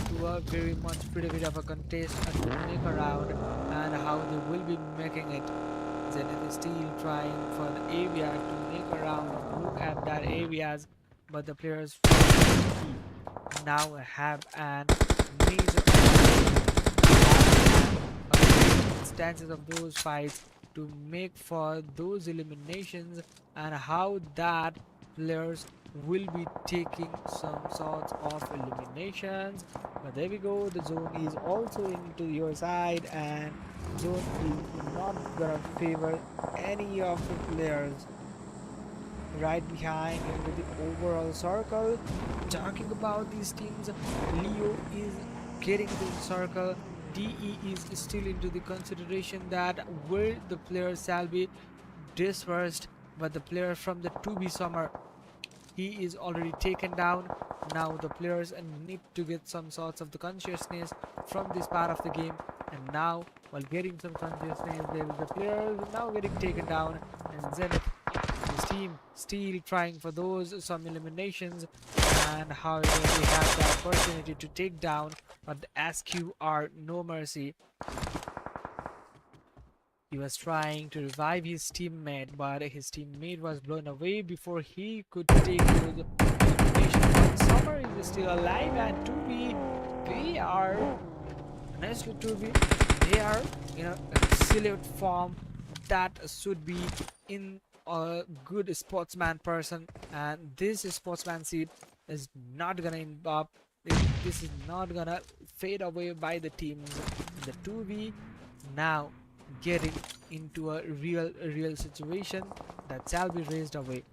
to a very much pretty bit of a contest and to make around, and how they will be making it. Zenith is still trying for the area to make around and look at that areas, but the players now have an major instances of those fights to make for those eliminations, and how that players will be taking some sorts of eliminations. But there we go, the zone is also into your side, and zone is not gonna favor any of the players. right behind into the overall circle. Talking about these teams, Leo is getting into the circle. DE is still into the consideration that where the players shall be dispersed, but the player from the 2B Summer, he is already taken down. Now the players need to get some sorts of the consciousness from this part of the game, and now while getting some consciousness, there is the players now getting taken down, and Zenith, his team, still trying for those some eliminations, and however they have the opportunity to take down, but the SQ are no mercy. He was trying to revive his teammate, but his teammate was blown away before he could take those eliminations. But Summer is still alive, and 2B, they are, honestly, 2B, they are in a absolute form that should be in a good sportsman person, and this sportsmanship is not gonna end up. This is not gonna fade away by the teams. The 2B now getting into a real situation that shall be raised away.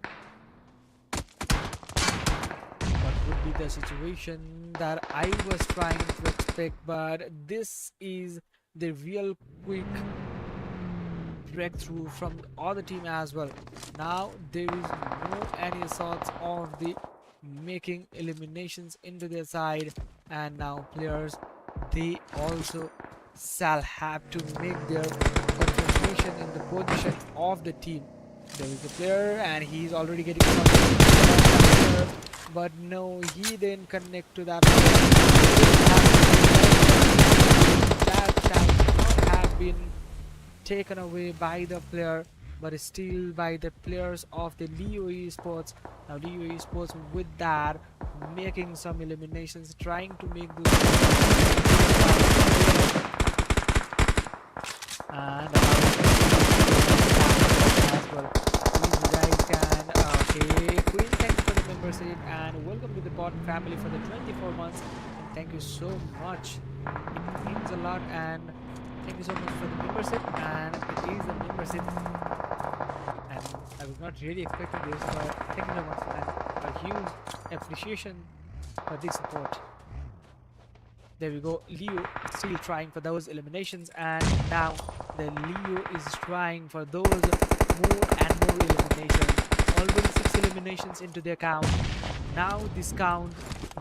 What would be the situation that I was trying to expect, but this is the real quick breakthrough from the other team as well. Now there is no any sorts of the making eliminations into their side, and now players, they also shall have to make their confirmation in the position of the team. There is the player and he's already getting something, but no, he didn't connect to that player. That shall not have been taken away by the player, but still by the players of the Leo Esports. Now Leo Esports with that making some eliminations, trying to make those, and as well. Please you guys can okay, Queen, thank you for the membership and welcome to the Pod family for the 24 months, and thank you so much. It means a lot, and thank you so much for the membership, and it is a membership, and I was not really expecting this, but thank you so much, and a huge appreciation for the support. There we go. Leo still trying for those eliminations, and now the Leo is trying for those more and more eliminations. Already 6 eliminations into their count. Now this count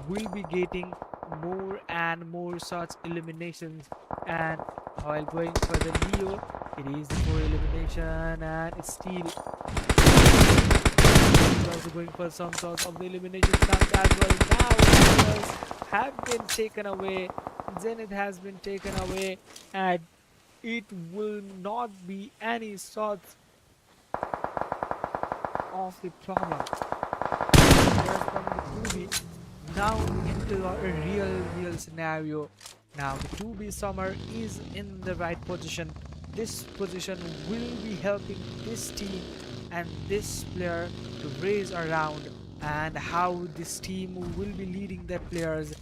will be getting more and more such eliminations, and while going for the Leo, it is the 4 elimination, and it's still also going for some sort of the elimination count as well. Now have been taken away. Zenith has been taken away, and it will not be any sort of the problem. There's from the 2B now into a real scenario. Now the 2B Summer is in the right position. This position will be helping this team and this player to raise around, and how this team will be leading their players.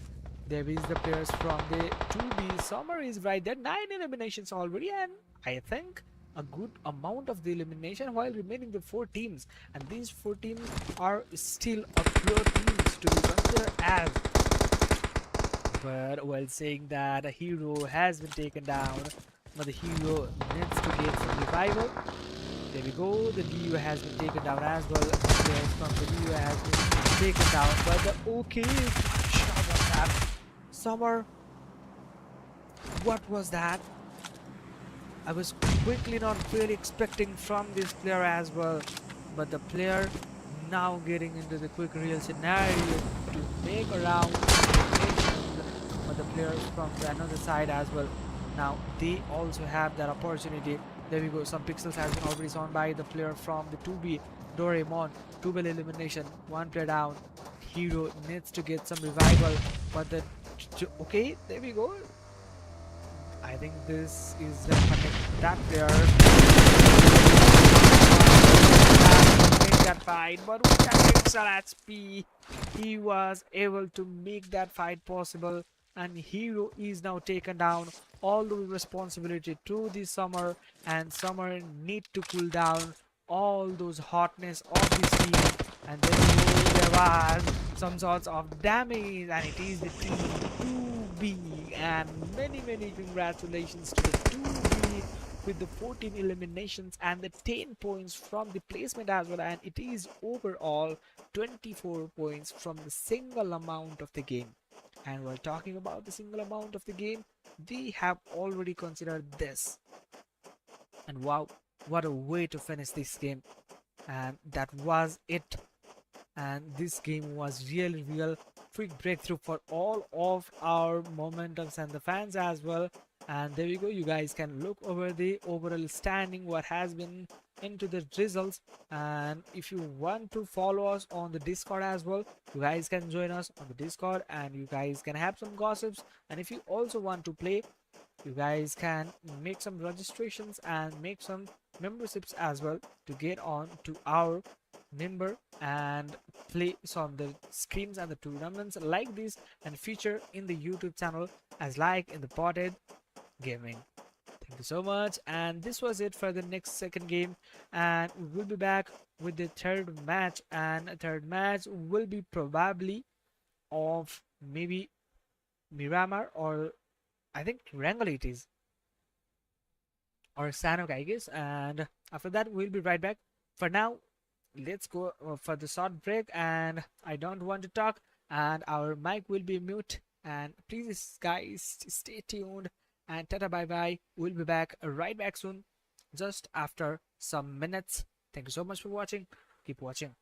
There is the players from the 2B. Summer is right there, 9 eliminations already, and I think a good amount of the elimination while remaining the 4 teams, and these 4 teams are still a pure teams to be considered as. But while saying that, a hero has been taken down, but the hero needs to get some revival. There we go, the Leo has been taken down as well. Players from the Leo has been taken down, but the okay shot was that. Summer, what was that? I was quickly not really expecting from this player as well, but the player now getting into the quick real scenario to make around, but the players from the another side as well, now they also have that opportunity. There we go, some pixels has been already shown by the player from the 2B. Doraemon, 2-bell elimination, 1 player down. Hero needs to get some revival, but the okay, there we go. I think this is that player make that fight, but with that pixel HP, he was able to make that fight possible, and Hero is now taken down. All the responsibility to the Summer, and Summer need to cool down all those hotness of this team. And there was some sorts of damage, and it is the team 2B. And many congratulations to the 2B with the 14 eliminations and the 10 points from the placement as well. And it is overall 24 points from the single amount of the game. And while talking about the single amount of the game, we have already considered this. And wow, what a way to finish this game. And that was it. And this game was really real quick breakthrough for all of our momentums and the fans as well. And there you go, you guys can look over the overall standing, what has been into the results. And if you want to follow us on the Discord as well, you guys can join us on the Discord and you guys can have some gossips. And if you also want to play, you guys can make some registrations and make some memberships as well to get on to our member and play some of the schemes and the tournaments like this and feature in the YouTube channel as like in the Pothead Gaming. Thank you so much, and this was it for the next second game, and we'll be back with the third match, and a third match will be probably of maybe Miramar, or I think Wrangle it is, or Sanok I guess. And after that we'll be right back. For now, let's go for the short break, and I don't want to talk and our mic will be mute. And please guys stay tuned, and tata bye bye. We'll be back right back soon, just after some minutes. Thank you so much for watching. Keep watching.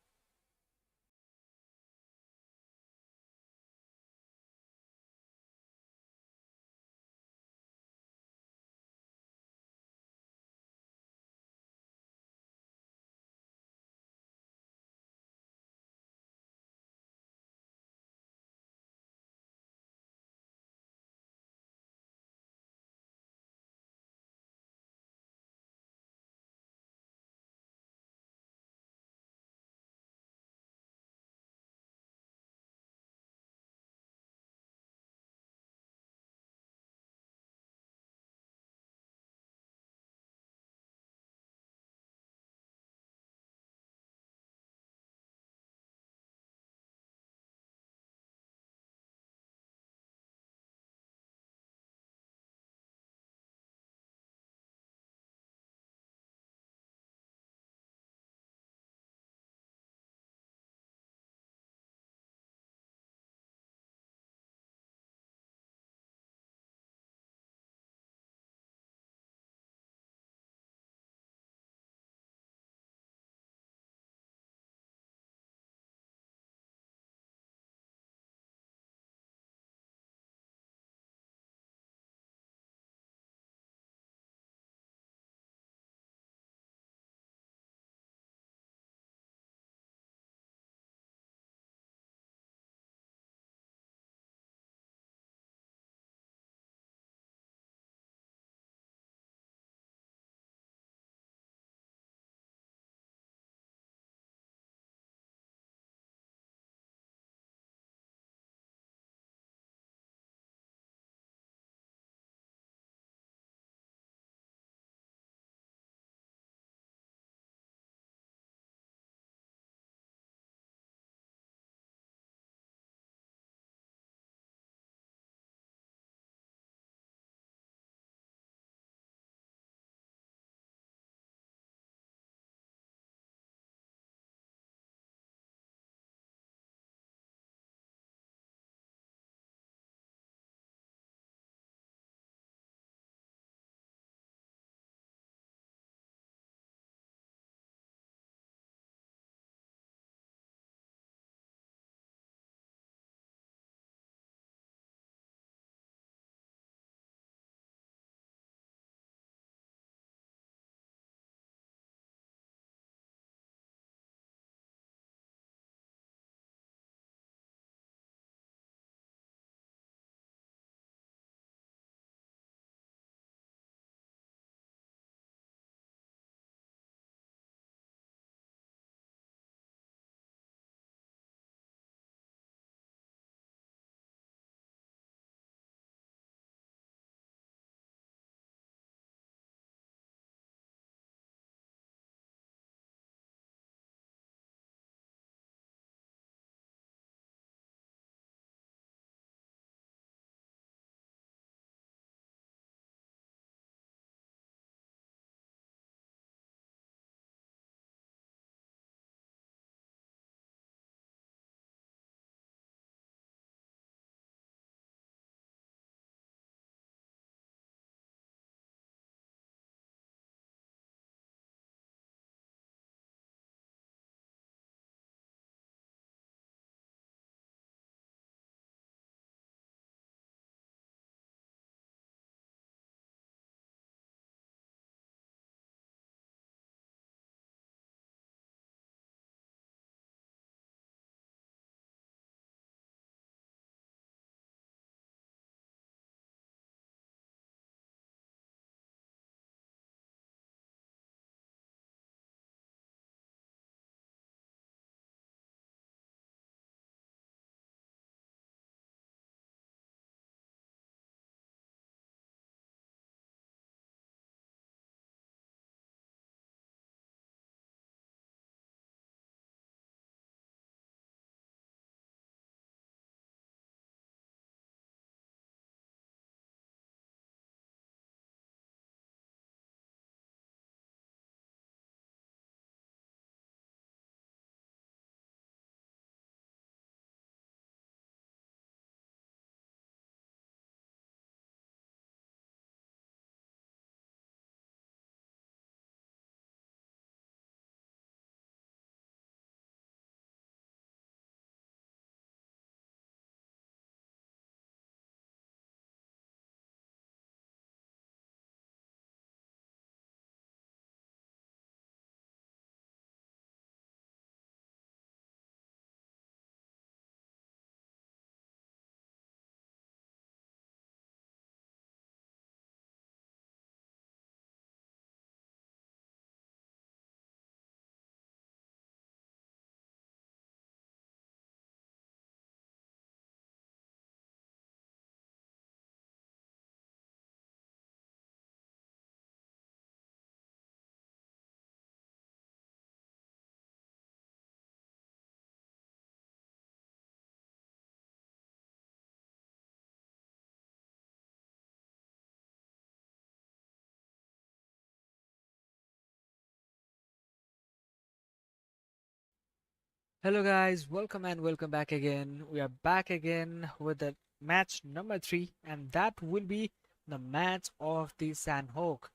Hello guys, welcome and welcome back again. We are back again with the match number 3, and that will be the match of the Sandhawk,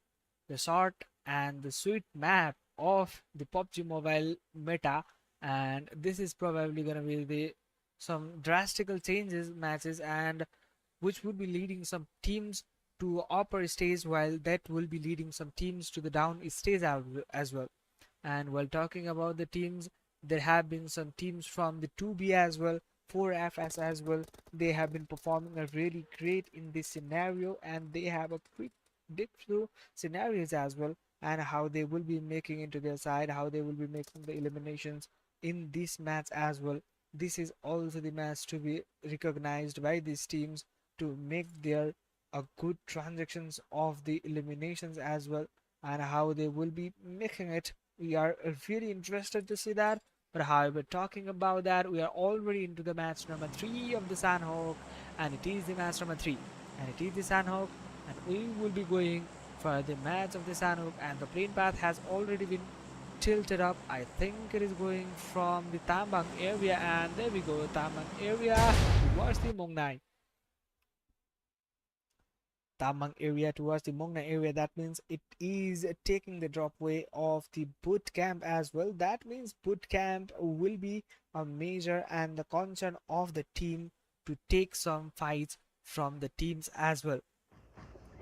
the short and the sweet map of the PUBG Mobile meta. And this is probably gonna be the some drastical changes matches, and which would be leading some teams to upper stage, while that will be leading some teams to the down stage as well. And while talking about the teams, there have been some teams from the 2B as well, 4FS as well. They have been performing a really great in this scenario, and they have a quick dip through scenarios as well, and how they will be making into their side, how they will be making the eliminations in this match as well. This is also the match to be recognized by these teams to make their good transactions of the eliminations as well, and how they will be making it. We are really interested to see that. But however, talking about that, we are already into the match number 3 of the Sandhawk, and it is the match number 3, and it is the Sandhawk, and we will be going for the match of the Sandhawk, and the plane path has already been tilted up. I think it is going from the Tambang area, and there we go, Tambang area towards the Mongnai. Tamang area towards the Mongna area. That means it is taking the drop way of the boot camp as well. That means boot camp will be a major and the concern of the team to take some fights from the teams as well.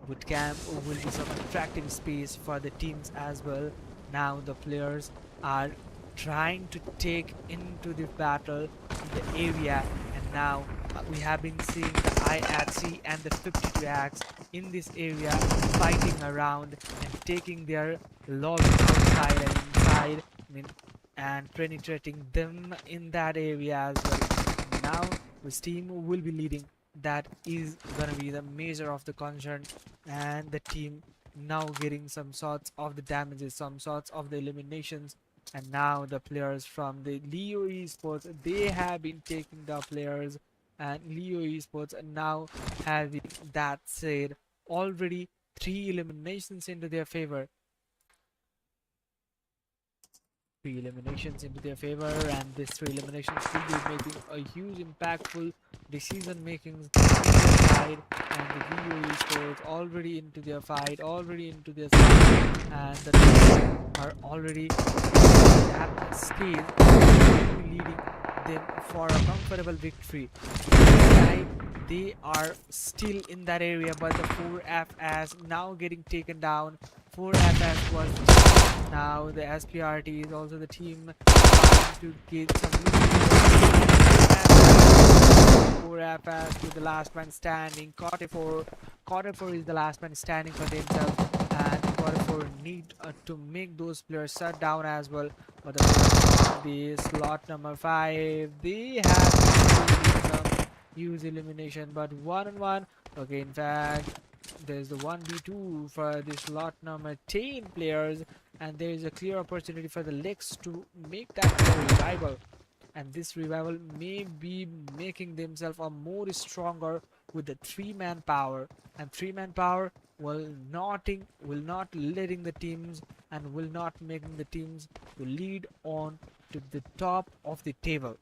Boot camp will be some attractive space for the teams as well. Now the players are trying to take into the battle in the area, and now we have been seeing the IAC and the 52X in this area fighting around and taking their lobby outside and inside, and penetrating them in that area as well. Now this team will be leading. That is gonna be the measure of the concern, and the team now getting some sorts of the damages, some sorts of the eliminations. And now the players from the Leo Esports, they have been taking the players, and Leo Esports now having that said already 3 eliminations into their favor. 3 eliminations into their favor, and these 3 eliminations will be making a huge impactful decision makings in their side. And the Leo Esports already into their fight, already into their side, and the teams are already at stage leading them for a comfortable victory. They are still in that area, but the 4FS now getting taken down. 4FS was now the SPRT is also the team to get some 4FS to the last man standing. Cotter4 is the last man standing for themselves, and Cotter4 need to make those players shut down as well. But the slot number 5, they have some huge elimination, but 1-on-1. Okay, in fact, there's the 1v2 for this slot number 10 players, and there is a clear opportunity for the Lex to make that revival. And this revival may be making themselves a more stronger with the 3-man power, and 3-man power will not letting the teams and will not making the teams to lead on to the top of the table.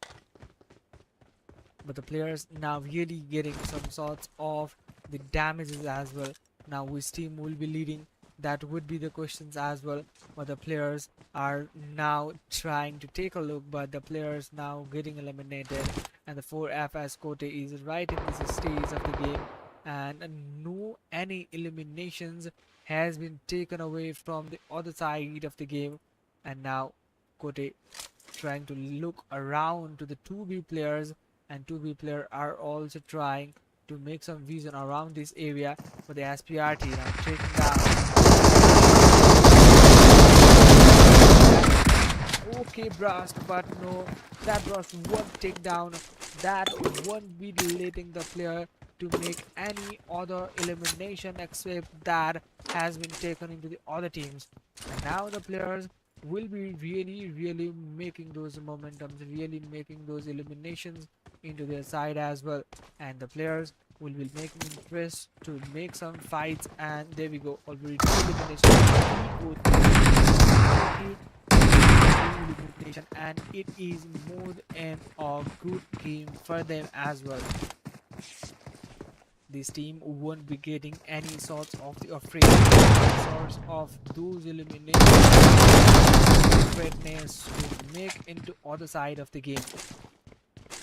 But the players now really getting some sorts of the damages as well. Now which team will be leading? That would be the questions as well. But the players are now trying to take a look, but the players now getting eliminated, and the 4FS Kote is right in this stage of the game, and no any eliminations has been taken away from the other side of the game. And now Kote trying to look around to the 2B players, and 2B player are also trying to make some vision around this area for the SPRT. Now taking down. Okay, Blast, but no, that was one takedown. That won't be letting the player to make any other elimination except that has been taken into the other teams. And now the players will be really making those momentums, really making those eliminations into their side as well. And the players will be making interest to make some fights, and there we go, already 2 eliminations. elimination, and it is more than a good game for them as well. This team won't be getting any sorts of the afraid sorts of those eliminations greatness to make into other side of the game.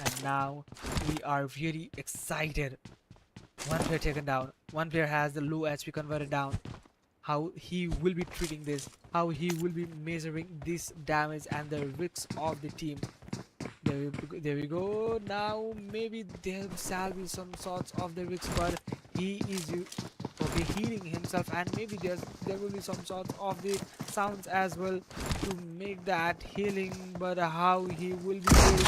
And now we are really excited. One player taken down. One player has the low HP converted down. How he will be treating this, how he will be measuring this damage and the risks of the team. There we go. Now maybe there shall be some sorts of the risks, but he is okay healing himself, and maybe there will be some sorts of the sounds as well to make that healing. But how he will be doing.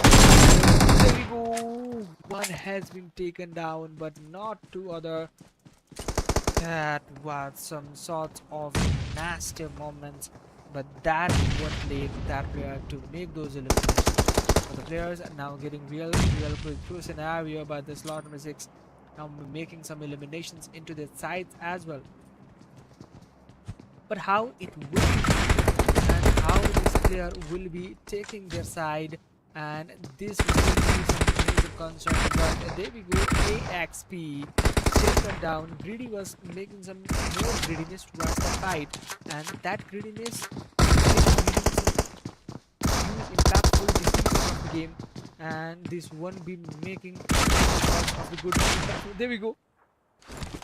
There we go. One has been taken down, but not two other. That was some sort of nasty moments, but that what led that player to make those eliminations. But the players are now getting real breakthrough scenario by the slot number 6, now making some eliminations into their sides as well. But how it will be and how this player will be taking their side, and this will be some major concern. But there we go, AXP taken down. Greedy was making some more greediness towards the fight, and that greediness is huge impactful decision of the game, and this won't be making of the good impact. There we go.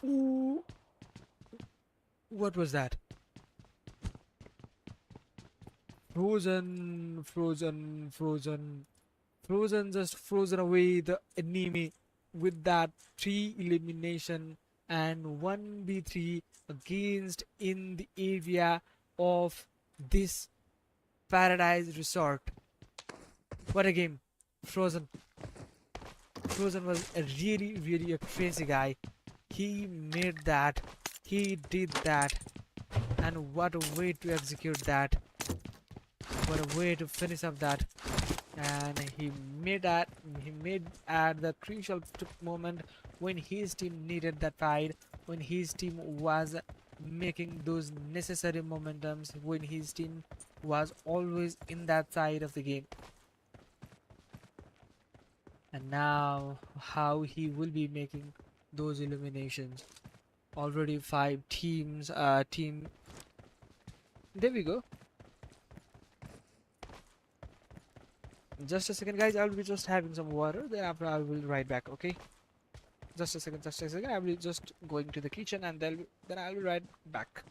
Ooh. What was that? Frozen just frozen away the enemy with that 3 elimination and 1v3 against in the area of this Paradise Resort. What a game. Frozen was a really a crazy guy. He made that, he did that, and what a way to execute that, what a way to finish up that. And he made at the crucial moment when his team needed that fight, when his team was making those necessary momentums, when his team was always in that side of the game. And now how he will be making those eliminations. Already 5 teams there we go. Just a second guys, I will be just having some water, then after I will be right back, okay? Just a second, I will be just going to the kitchen, and then I will be right back.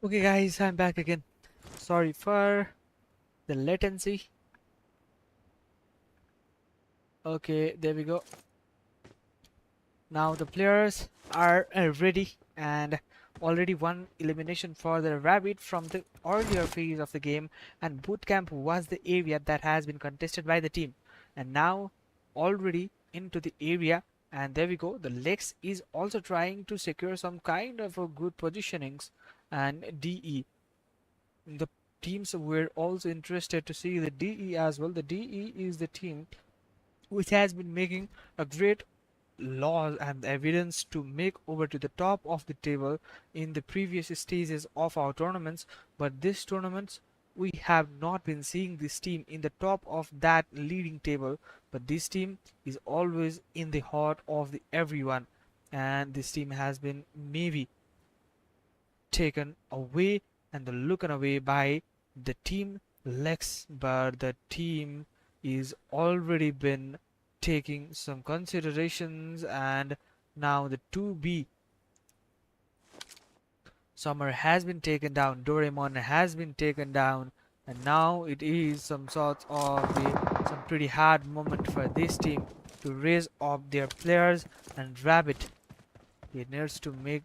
Okay guys, I'm back again. Sorry for the latency. Okay, there we go. Now the players are ready and already one elimination for the rabbit from the earlier phase of the game, and boot camp was the area that has been contested by the team, and now already into the area. And there we go, the Lex is also trying to secure some kind of a good positionings, and DE, the teams were also interested to see the DE as well. The DE is the team which has been making a great laws and evidence to make over to the top of the table in the previous stages of our tournaments, but this tournaments we have not been seeing this team in the top of that leading table, but this team is always in the heart of the everyone, and this team has been maybe taken away and looken away by the team Lex, but the team is already been taking some considerations, and now the 2B Summer has been taken down, Doraemon has been taken down, and now it is some sorts of some pretty hard moment for this team to raise up their players, and Rabbit, he needs to make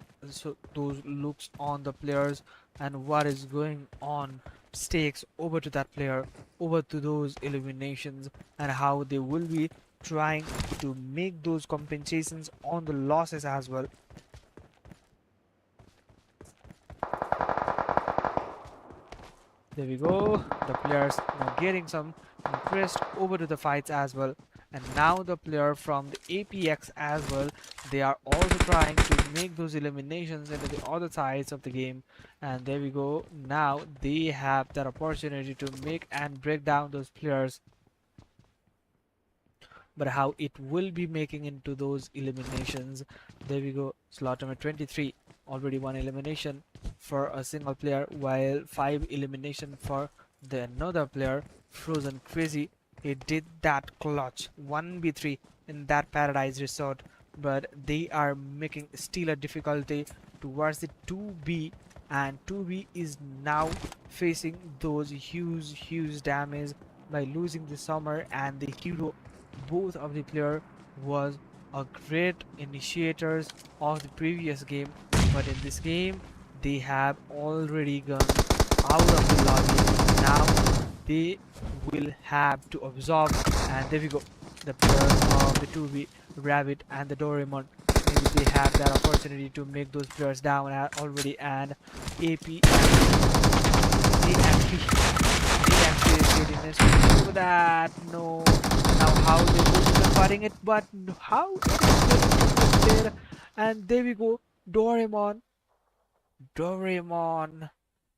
those looks on the players and what is going on, stakes over to that player, over to those eliminations, and how they will be trying to make those compensations on the losses as well. There we go. The players now getting some interest over to the fights as well. And now the player from the APX as well, they are also trying to make those eliminations into the other sides of the game. And there we go. Now they have that opportunity to make and break down those players. But how it will be making into those eliminations. There we go. Slot number 23. Already one elimination for a single player, while 5 elimination for the another player. Frozen Crazy, he did that clutch 1v3 in that Paradise Resort, but they are making still a difficulty towards the 2B, and 2B is now facing those huge damage by losing the Summer and the Hero. Both of the player was a great initiators of the previous game, but in this game they have already gone out of the lobby. Now they will have to absorb, and there we go, the players of the 2B Rabbit and the Doraemon, maybe they have that opportunity to make those players down already, and AP actually is getting this over that. No, now how they will be converting it, but how it is getting there, and there we go, Doraemon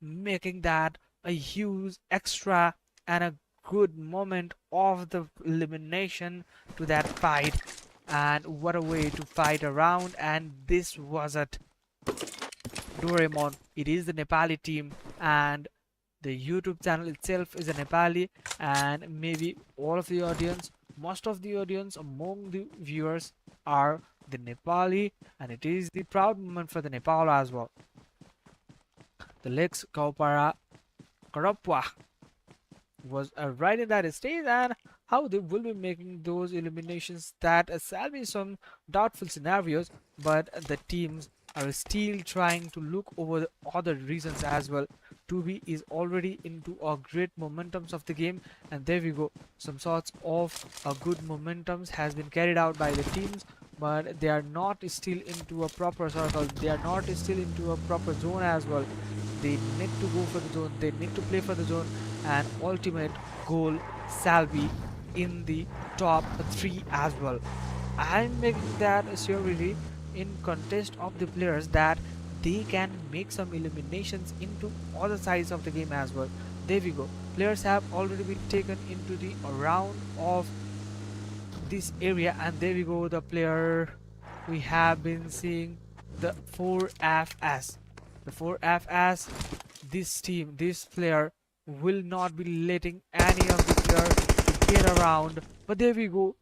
making that a huge extra and a good moment of the elimination to that fight. And what a way to fight around, and this was it. Doraemon, it is the Nepali team, and the YouTube channel itself is a Nepali, and maybe all of the audience, most of the audience among the viewers are the Nepali, and it is the proud moment for the Nepal as well. The Lex Kaupara Karapwa was right in that stage, and how they will be making those eliminations, that shall be some doubtful scenarios, but the teams are still trying to look over the other reasons as well. 2B is already into a great momentums of the game, and there we go, some sorts of a good momentums has been carried out by the teams, but they are not still into a proper circle, they are not still into a proper zone as well. They need to go for the zone, they need to play for the zone, and ultimate goal shall be in the top 3 as well. I'm making that surely in contest of the players that they can make some eliminations into other sides of the game as well. There we go, players have already been taken into the round of this area, and there we go, the player we have been seeing, the 4FS. The 4FS, this team, this player will not be letting any of the players to get around. But there we go.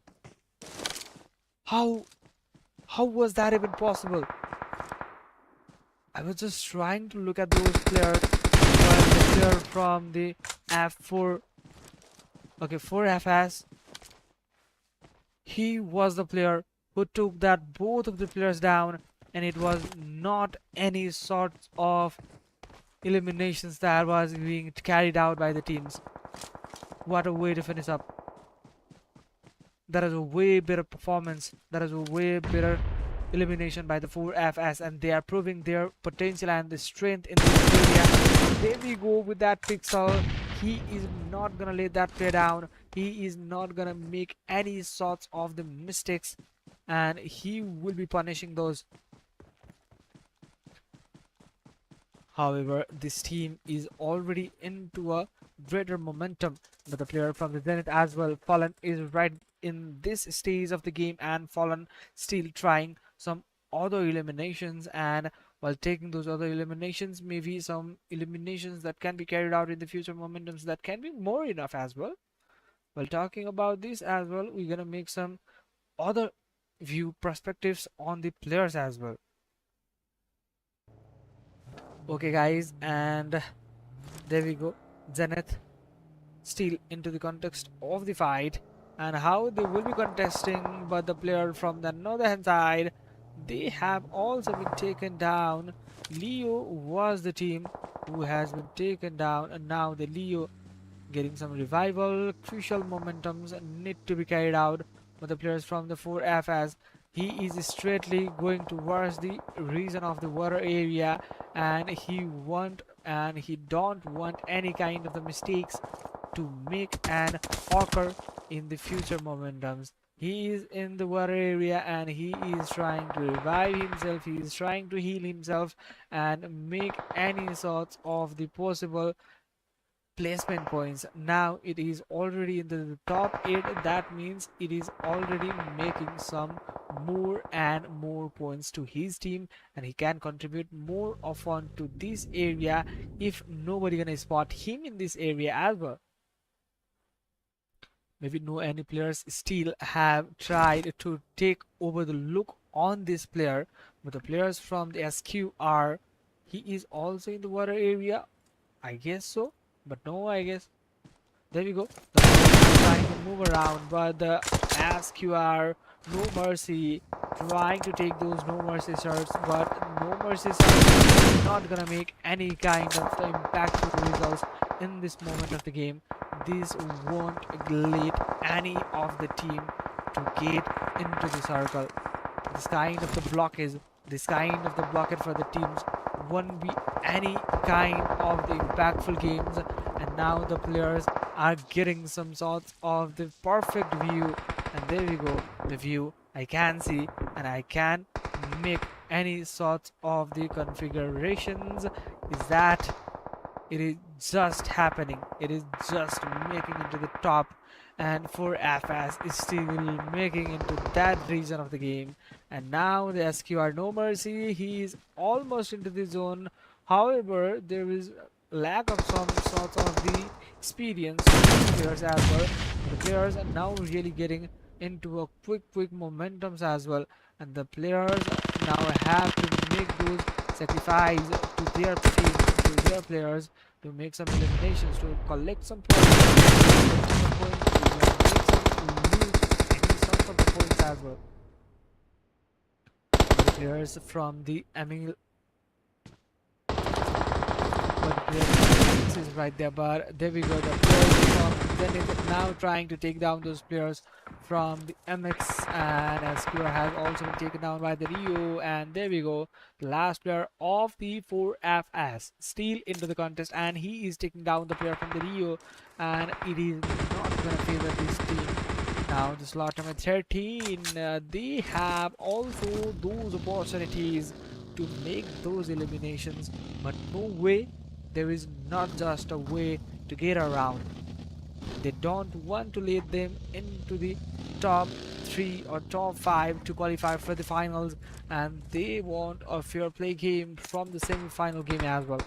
How was that even possible? I was just trying to look at those players, but the player from the F4, okay, 4FS, he was the player who took that both of the players down, and it was not any sort of eliminations that was being carried out by the teams. What a way to finish up. That is a way better performance. That is a way better elimination by the 4FS, and they are proving their potential and the strength in this area. There we go with that pixel. He is not gonna let that player down. He is not gonna make any sorts of the mistakes, and he will be punishing those. However, this team is already into a greater momentum, but the player from the Zenith as well, Fallen, is right in this stage of the game, and Fallen still trying some other eliminations, and while taking those other eliminations, maybe some eliminations that can be carried out in the future momentums that can be more enough as well. While talking about this as well, we're gonna make some other view perspectives on the players as well. Okay guys, and there we go. Zenith still into the context of the fight and how they will be contesting, but the player from the other hand side, they have also been taken down. Leo was the team who has been taken down, and now the Leo getting some revival. Crucial momentums need to be carried out by the players from the 4FS. He is straightly going towards the region of the water area, and he don't want any kind of the mistakes to make and occur in the future momentums. He is in the water area and he is trying to revive himself. He is trying to heal himself and make any sorts of the possible placement points. Now it is already in the top 8. That means it is already making some more and more points to his team, and he can contribute more often to this area if nobody gonna spot him in this area as well. Maybe no any players still have tried to take over the look on this player, but the players from the SQR, he is also in the water area, I guess so, but no, I guess. There we go. The player is trying to move around, but the SQR, no mercy, trying to take those no mercy shots, but no mercy shots is not gonna make any kind of the impactful results in this moment of the game. This won't let any of the team to get into the circle. This kind of the blockage for the teams won't be any kind of the impactful games, and now the players are getting some sorts of the perfect view, and there we go, the view I can see, and I can make any sorts of the configurations. Is that it is just happening, it is just making into the top, and 4FS is still making into that region of the game. And now the SQR no mercy, he is almost into the zone. However, there is lack of some sorts of the experience of the players as well. The players are now really getting into a quick momentums as well, and the players now have to make those sacrifice to their team, to their players, to make some eliminations, to collect some points, of the points as well. The players from the Emil, but this is right there, but there we go. The players from Zenith now trying to take down those players from the MX, and SQR has also been taken down by the Rio, and there we go. The last player of the 4FS still into the contest, and he is taking down the player from the Rio, and it is not gonna favor this team. Now the slot number 13, they have also those opportunities to make those eliminations, but no way, there is not just a way to get around. They don't want to lead them into the top 3 or top 5 to qualify for the finals, and they want a fair play game from the semi-final game as well.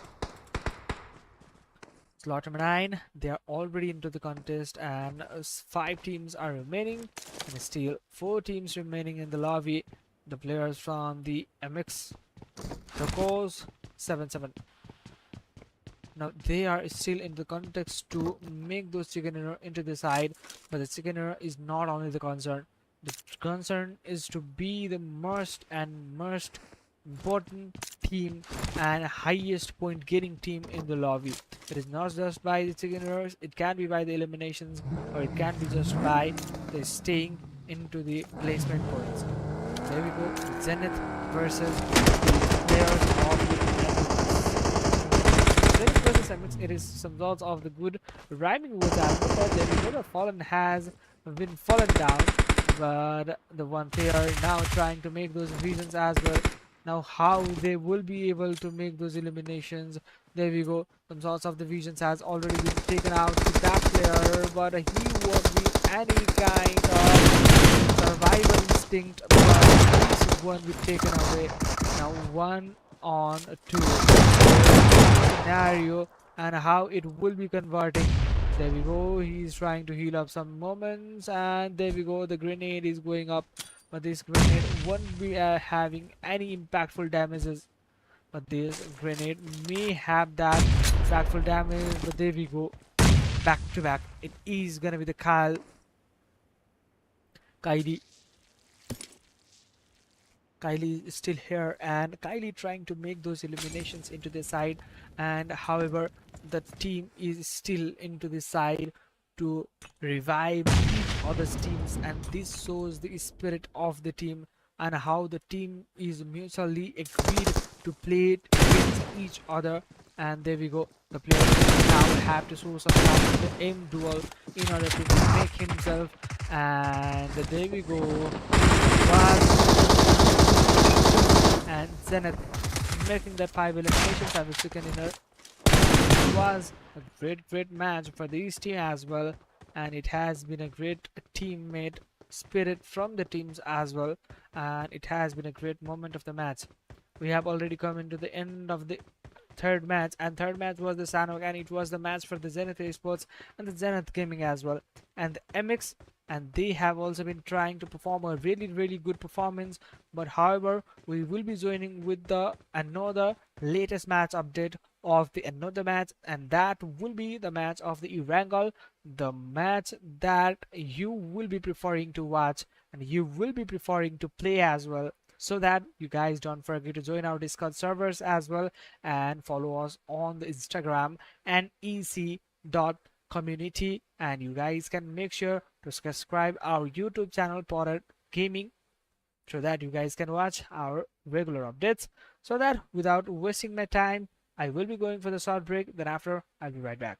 Slot number 9, they are already into the contest, and 5 teams are remaining, and still 4 teams remaining in the lobby. The players from the MX The cause 7-7. Now they are still in the context to make those chicken dinner into the side, but the chicken dinner is not only the concern. The concern is to be the most important team and highest point getting team in the lobby. It is not just by the chicken dinners, it can be by the eliminations, or it can be just by the staying into the placement points. There we go, Zenith versus the players of the Zenith versus MX. It is some sorts of the good rhyming words as well. But there we go, the fallen has been fallen down, but the one player now trying to make those visions as well. Now how they will be able to make those eliminations. There we go, some sorts of the visions has already been taken out to that player, but he won't be any kind of survival instinct, but this one be taken away. Now 1 on 2 scenario, and how it will be converting. There we go, he's trying to heal up some moments, and there we go, the grenade is going up, but this grenade won't be having any impactful damages. But this grenade may have that impactful damage. But there we go, back to back, it is gonna be the Kylie. Kylie is still here, and Kylie trying to make those eliminations into the side, and however the team is still into the side to revive each other's teams, and this shows the spirit of the team and how the team is mutually agreed to play it against each other. And there we go, the player now have to show some kind of the aim duel in order to make himself, and there we go, and Zenith making that 5 eliminations and the second inner. It was a great match for these team as well, and it has been a great teammate spirit from the teams as well, and it has been a great moment of the match. We have already come into the end of the third match, and third match was the Sanok, and it was the match for the Zenith Esports and the Zenith Gaming as well, and the MX, and they have also been trying to perform a really good performance. But however, we will be joining with the another latest match update of the another match, and that will be the match of the Erangel, the match that you will be preferring to watch and you will be preferring to play as well. So that you guys don't forget to join our Discord servers as well, and follow us on the Instagram and ec.community, and you guys can make sure to subscribe our YouTube channel Pothead Gaming, so that you guys can watch our regular updates. So that without wasting my time, I will be going for the short break, then after I'll be right back.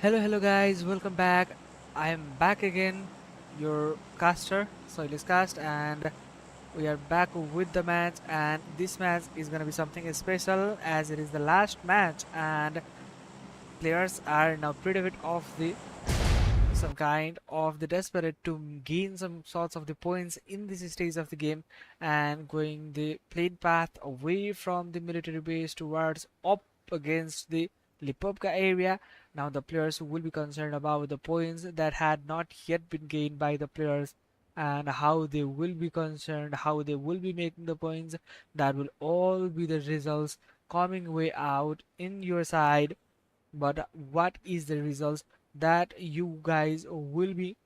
Hello guys, welcome back. I am back again, your caster, Soilis Cast, and we are back with the match. And this match is gonna be something special as it is the last match, and players are now pretty bit of the some kind of the desperate to gain some sorts of the points in this stage of the game and going the plane path away from the military base towards up against the Lipovka area. Now the players will be concerned about the points that had not yet been gained by the players and how they will be concerned, how they will be making the points. That will all be the results coming way out in your side. But what is the results that you guys will be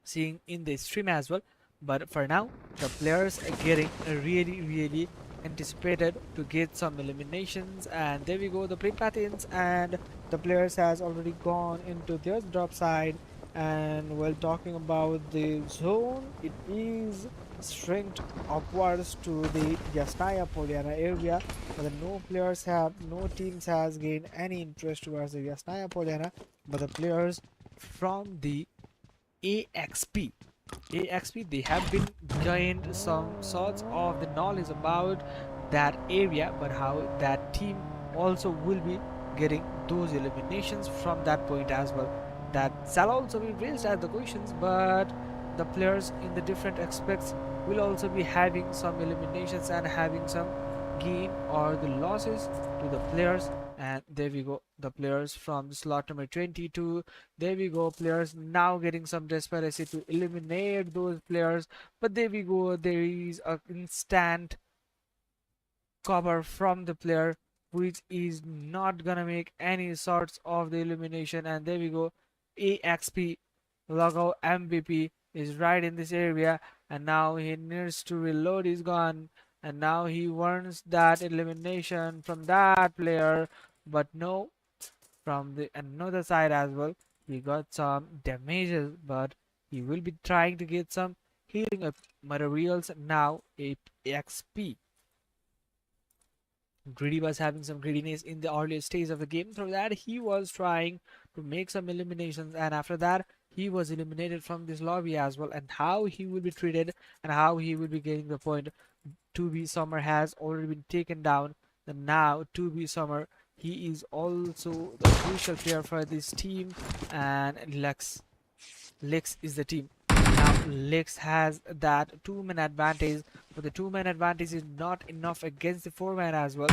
seeing in the stream as well? But for now, the players are getting really anticipated to get some eliminations, and there we go, the play patterns, and the players has already gone into their drop side. And while talking about the zone, it is strength upwards to the Yasnaya Poliana area, but no teams has gained any interest towards the Yasnaya Poliana, but the players from the AXP. They have been gained some sorts of the knowledge about that area, but how that team also will be getting those eliminations from that point as well. That shall also be raised as the questions, but the players in the different aspects will also be having some eliminations and having some gain or the losses to the players. And there we go, the players from slot number 22. There we go, players now getting some desperation to eliminate those players, but there we go, there is a instant cover from the player which is not gonna make any sorts of the elimination. And there we go, AXP logo MVP is right in this area, and now he needs to reload his gun, and now he wants that elimination from that player. But no, from the another side as well, he got some damages, but he will be trying to get some healing up materials now. AXP Greedy was having some greediness in the earlier stage of the game. Through that, he was trying to make some eliminations, and after that, he was eliminated from this lobby as well. And how he will be treated and how he will be getting the point. 2B Summer has already been taken down. And now 2B Summer, he is also the crucial player for this team, and Lex is the team. Now Lex has that 2-man advantage, but the 2-man advantage is not enough against the 4-man as well.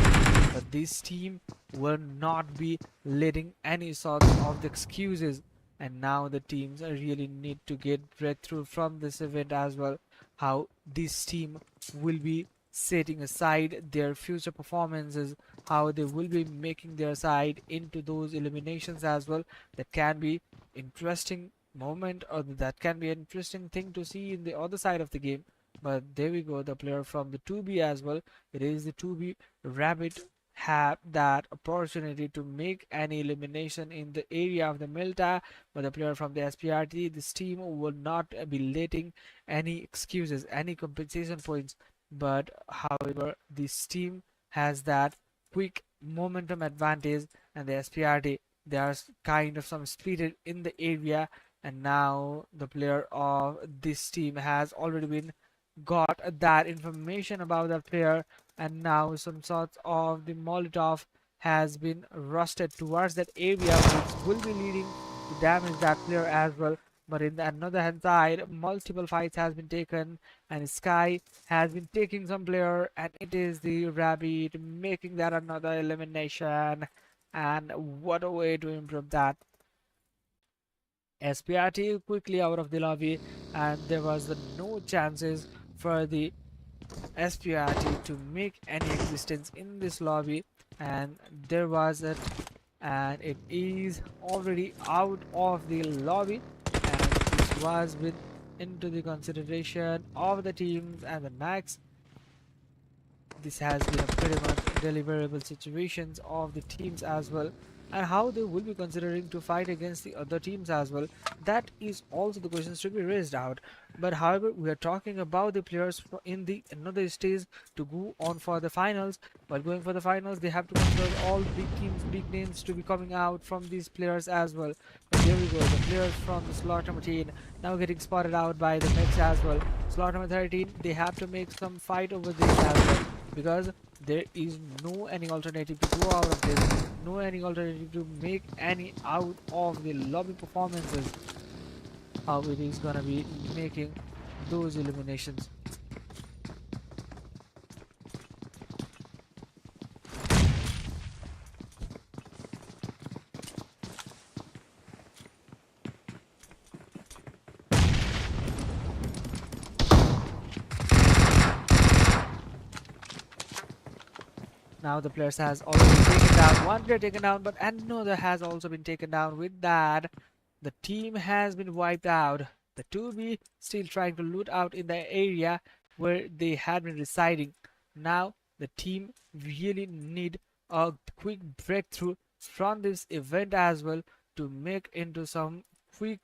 But this team will not be letting any sort of the excuses, and now the teams really need to get breakthrough from this event as well. How this team will be setting aside their future performances, how they will be making their side into those eliminations as well. That can be interesting moment, or that can be an interesting thing to see in the other side of the game. But there we go, the player from the 2B as well, it is the 2B Rabbit, have that opportunity to make any elimination in the area of the Milta. But the player from the SPRT, this team will not be letting any excuses, any compensation points. But however, this team has that quick momentum advantage, and the SPRT, they are kind of some speeded in the area. And now the player of this team has already been got that information about that player, and now some sorts of the Molotov has been rusted towards that area, which will be leading to damage that player as well. But in the another hand side, multiple fights has been taken, and Sky has been taking some player, and it is the Rabbit making that another elimination. And what a way to improve that. SPRT quickly out of the lobby, and there was no chances for the SPRT to make any existence in this lobby. And there was it, and it is already out of the lobby, and this was with into the consideration of the teams. And the next, this has been a pretty much deliverable situations of the teams as well. and how they will be considering to fight against the other teams as well. That is also the questions to be raised out. But however, we are talking about the players in the another stage to go on for the finals. While going for the finals, they have to consider all big teams, big names to be coming out from these players as well. But here we go, the players from the slot number 10 now getting spotted out by the mix as well. Slot number 13, they have to make some fight over this as well, because there is no any alternative to go out of this, no any alternative to make any out of the lobby performances, how it is gonna be making those eliminations. Now the players has already taken down one player taken down, but another has also been taken down. With that, the team has been wiped out. The 2B still trying to loot out in the area where they had been residing. Now the team really need a quick breakthrough from this event as well to make into some quick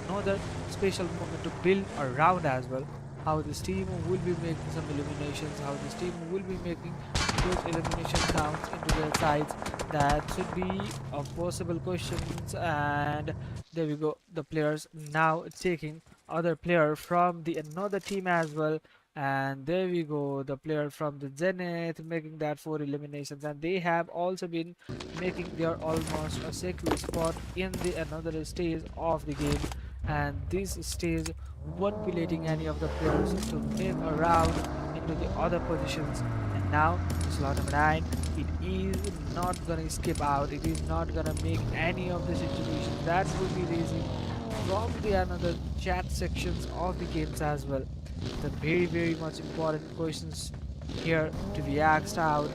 another special moment to build around as well. How this team will be making some eliminations, how this team will be making those elimination counts into their sides. That should be a possible questions. And there we go, the players now taking other player from the another team as well. And there we go, the player from the Zenith making that 4 eliminations, and they have also been making their almost a secure spot in the another stage of the game. And this stage won't be letting any of the players to move around into the other positions. And now slot number 9, it is not gonna skip out, it is not gonna make any of the situations that will be raising from the another chat sections of the games as well. The very much important questions here to be asked out,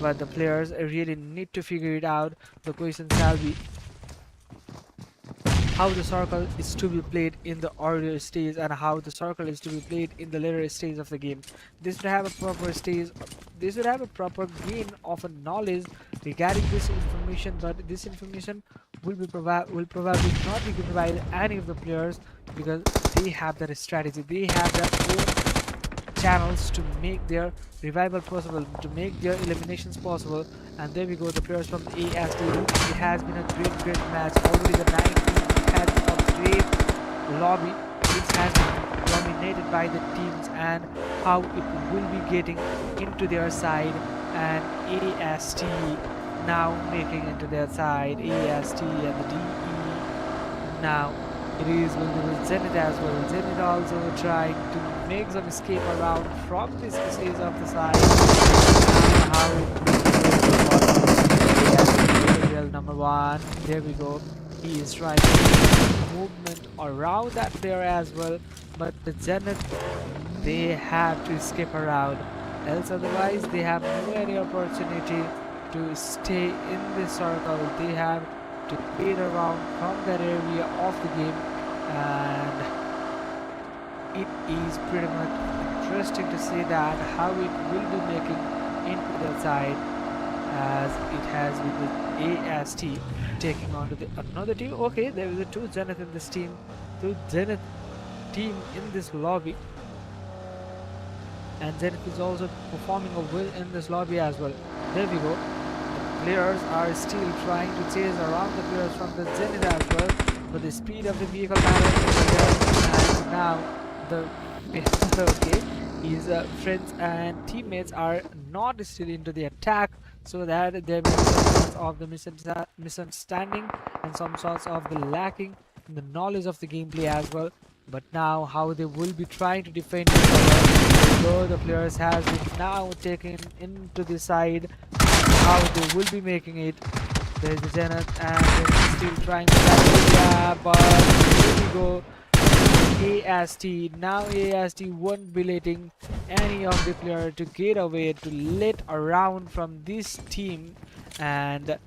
but the players really need to figure it out. The questions shall be how the circle is to be played in the earlier stage and how the circle is to be played in the later stage of the game. This would have a proper stage, this would have a proper gain of a knowledge regarding this information, but this information will probably not be given by any of the players, because they have that strategy, they have their own channels to make their revival possible, to make their eliminations possible. And there we go, the players from ASD. It has been a great match. Already the 9 had a great lobby which has been dominated by the teams, and how it will be getting into their side. And AST now making into their side, AST and the DE. Now it is going to be Zenith as well. Zenith also trying to make some escape around from this stage of the side. How it number 1. There we go. He is trying to make movement around that player as well. But the Zenith, they have to escape around. Else otherwise they have no any opportunity to stay in this circle. They have to get around from that area of the game. And it is pretty much interesting to see that how it will be making into the side, as it has with the AST taking on to the another team. Okay, there is a 2 Zenith in this team, 2 Zenith team in this lobby, and Zenith is also performing a well in this lobby as well. There we go, the players are still trying to chase around the players from the Zenith as well, but the speed of the vehicle matters. And now the okay, his friends and teammates are not still into the attack, so that there may be some sorts of the misunderstanding and some sorts of the lacking in the knowledge of the gameplay as well. But now how they will be trying to defend each other, so the players has been now taken into the side, how they will be making it. There is the Zenith and they're still trying to that area, but here we go. AST, now AST won't be letting any of the player to get away, to let around from this team. And the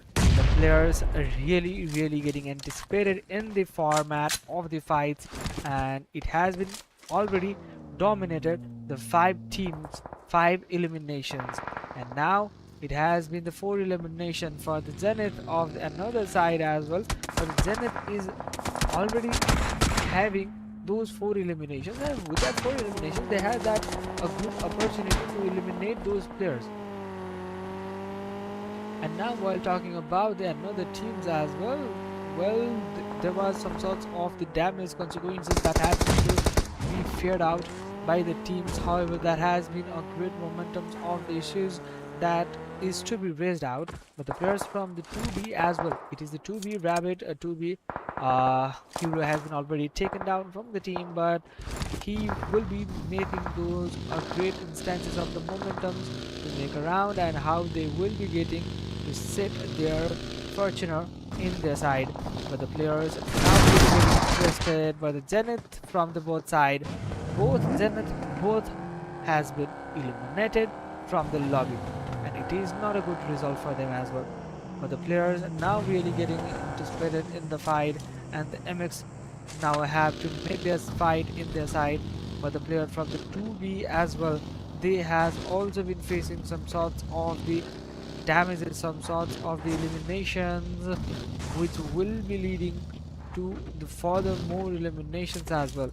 players are really getting anticipated in the format of the fights, and it has been already dominated the 5 teams, 5 eliminations. And now It has been the 4 elimination for the Zenith of the another side as well. But Zenith is already having those 4 eliminations, and with that 4 eliminations they had that a good opportunity to eliminate those players. And now while talking about the another teams as well, there was some sorts of the damage consequences that had to be feared out by the teams. However, there has been a great momentum of the issues that is to be raised out. But the players from the 2B as well, it is the 2B Rabbit, 2B Hero has been already taken down from the team, but he will be making those great instances of the momentums to make around, and how they will be getting to set their Fortuner in their side. But the players now getting interested by the Zenith from the both side. Both has been eliminated from the lobby, and it is not a good result for them as well. But the players are now really getting anticipated in the fight, and the MX now have to make their fight in their side. But the player from the 2B as well, they has also been facing some sorts of the damages, some sorts of the eliminations, which will be leading to the further more eliminations as well.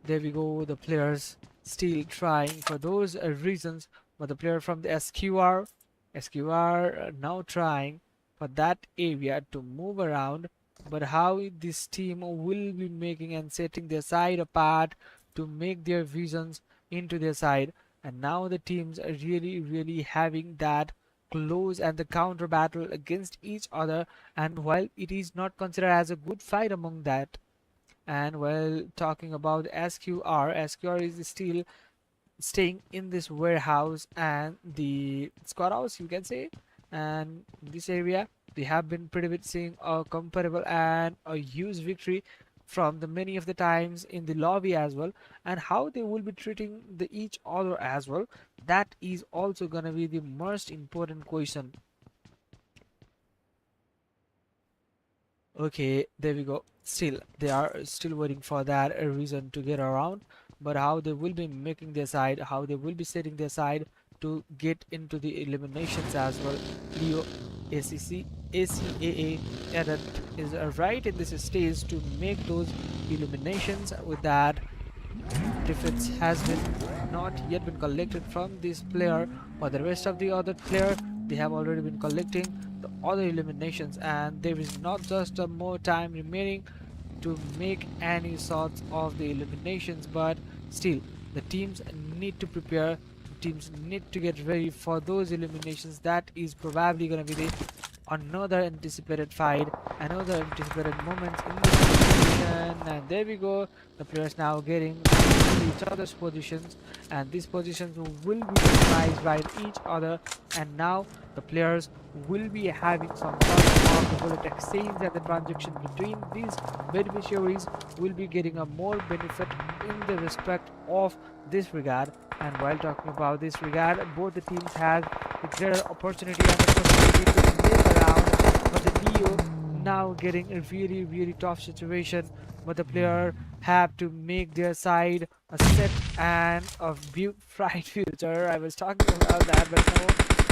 There we go, the players still trying for those reasons. But the player from the SQR now trying for that area to move around. But how this team will be making and setting their side apart to make their visions into their side. And now the teams are really having that close and the counter battle against each other. And while it is not considered as a good fight among that, and while talking about SQR is still staying in this warehouse and the squad house, you can say. And in this area they have been pretty much seeing a comparable and a huge victory from the many of the times in the lobby as well. And how they will be treating the each other as well, that is also gonna be the most important question. Okay, there we go. Still they are still waiting for that reason to get around. But how they will be making their side, how they will be setting their side to get into the eliminations as well. Leo ACAA Edit is right in this stage to make those eliminations. With that, defense has been not yet been collected from this player, or the rest of the other player they have already been collecting the other eliminations, and there is not just a more time remaining to make any sorts of the eliminations. But still the teams need to prepare, teams need to get ready for those eliminations. That is probably going to be the another anticipated fight, another anticipated moments in this elimination. And there we go, the players now getting to each other's positions, and these positions will be recognized by each other. And now the players will be having some sort of the bullet exchange, and the transaction between these beneficiaries will be getting a more benefit in the respect of this regard. And while talking about this regard, both the teams have a greater opportunity and the possibility to make around. But the Leo now getting a really tough situation. But the player have to make their side a set and a bright future. I was talking about that, but no,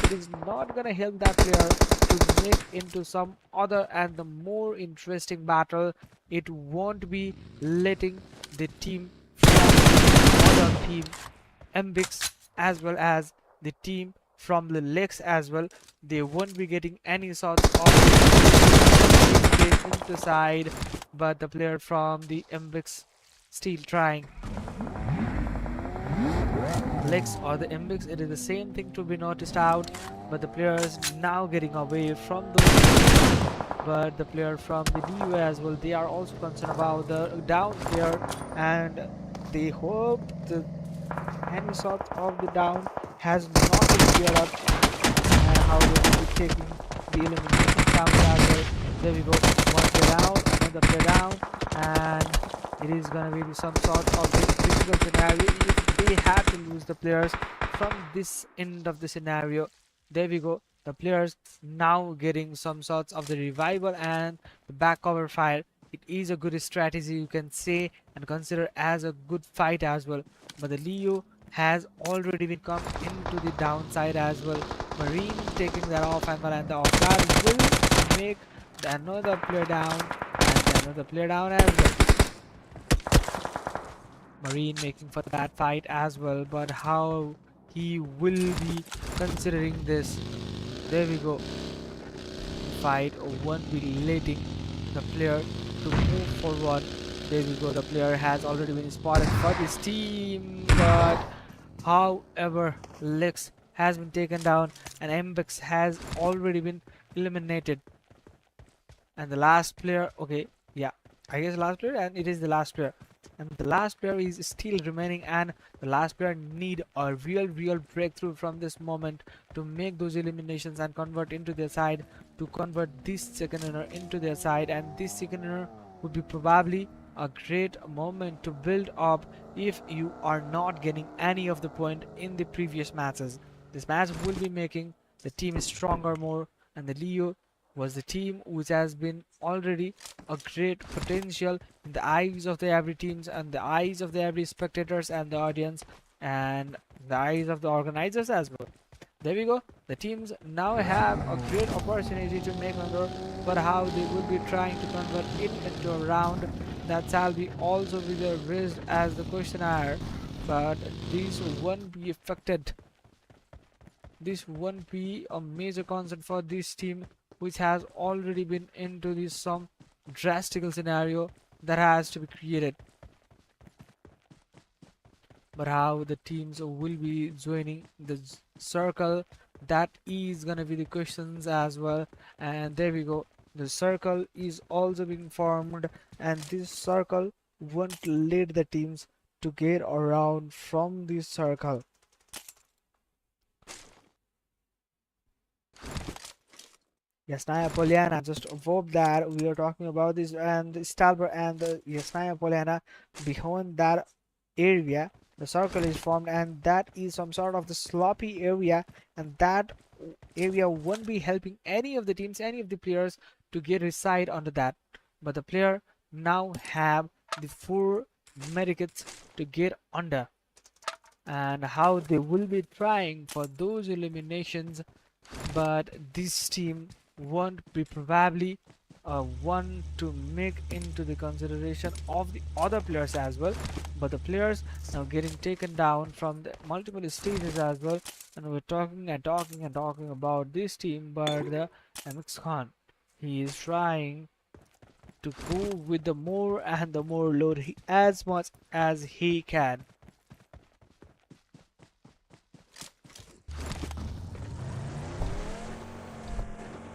it is not gonna help that player to make into some other and the more interesting battle. It won't be letting the team from the other team Mbix as well as the team from the Lex as well, they won't be getting any sort of into side. But the player from the Mbix still trying. Lex or the Mbix, it is the same thing to be noticed out. But the players now getting away from those. But the player from the DU as well, they are also concerned about the down there, and they hope the any sort of the down has not been cleared up, and how they will be taking the elimination count as well. There we go, one play down, another play down, and it is gonna be some sort of this difficult scenario if they have to lose the players from this end of the scenario. There we go, the players now getting some sorts of the revival and the back cover fire. It is a good strategy, you can say, and consider as a good fight as well. But the Leo has already been come into the downside as well. Marine taking that off angle, and the off guard will make another player down, and another player down as well. Marine making for that fight as well, but how he will be considering this. There we go. Fight won't be letting the player to move forward. There we go. The player has already been spotted for this team, but however, Lex has been taken down and Mbex has already been eliminated. And the last player, okay, yeah, I guess last player, and it is the last player. And the last player is still remaining, and the last player need a real breakthrough from this moment to make those eliminations and convert into their side, to convert this second winner into their side. And this second winner would be probably a great moment to build up if you are not getting any of the point in the previous matches. This match will be making the team stronger more, and the Leo was the team which has been already a great potential in the eyes of the every teams and the eyes of the every spectators and the audience and the eyes of the organizers as well. There we go. The teams now have a great opportunity to make another, but how they will be trying to convert it into a round, that shall be also be the raised as the questionnaire. But this won't be affected. This won't be a major concern for this team, which has already been into this some drastical scenario that has to be created. But how the teams will be joining the circle, that is gonna be the questions as well. And there we go, the circle is also being formed, and this circle won't let the teams to get around from this circle. Yasnaya Poliana, just hope that we are talking about this, and Stalber and the Yasnaya Poliana, behind that area the circle is formed, and that is some sort of the sloppy area, and that area won't be helping any of the teams, any of the players to get reside onto that. But the player now have the 4 medikits to get under, and how they will be trying for those eliminations. But this team won't be probably one to make into the consideration of the other players as well. But the players now getting taken down from the multiple stages as well, and we're talking and talking and talking about this team. But the MX Khan, he is trying to go with the more and the more load as much as he can.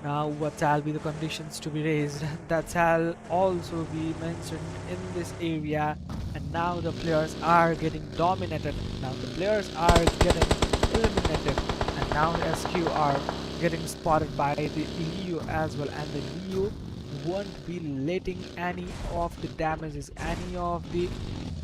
Now what shall be the conditions to be raised, that shall also be mentioned in this area. And now the players are getting dominated, now the players are getting eliminated, and now SQ are getting spotted by the Leo as well. And the Leo won't be letting any of the damages, any of the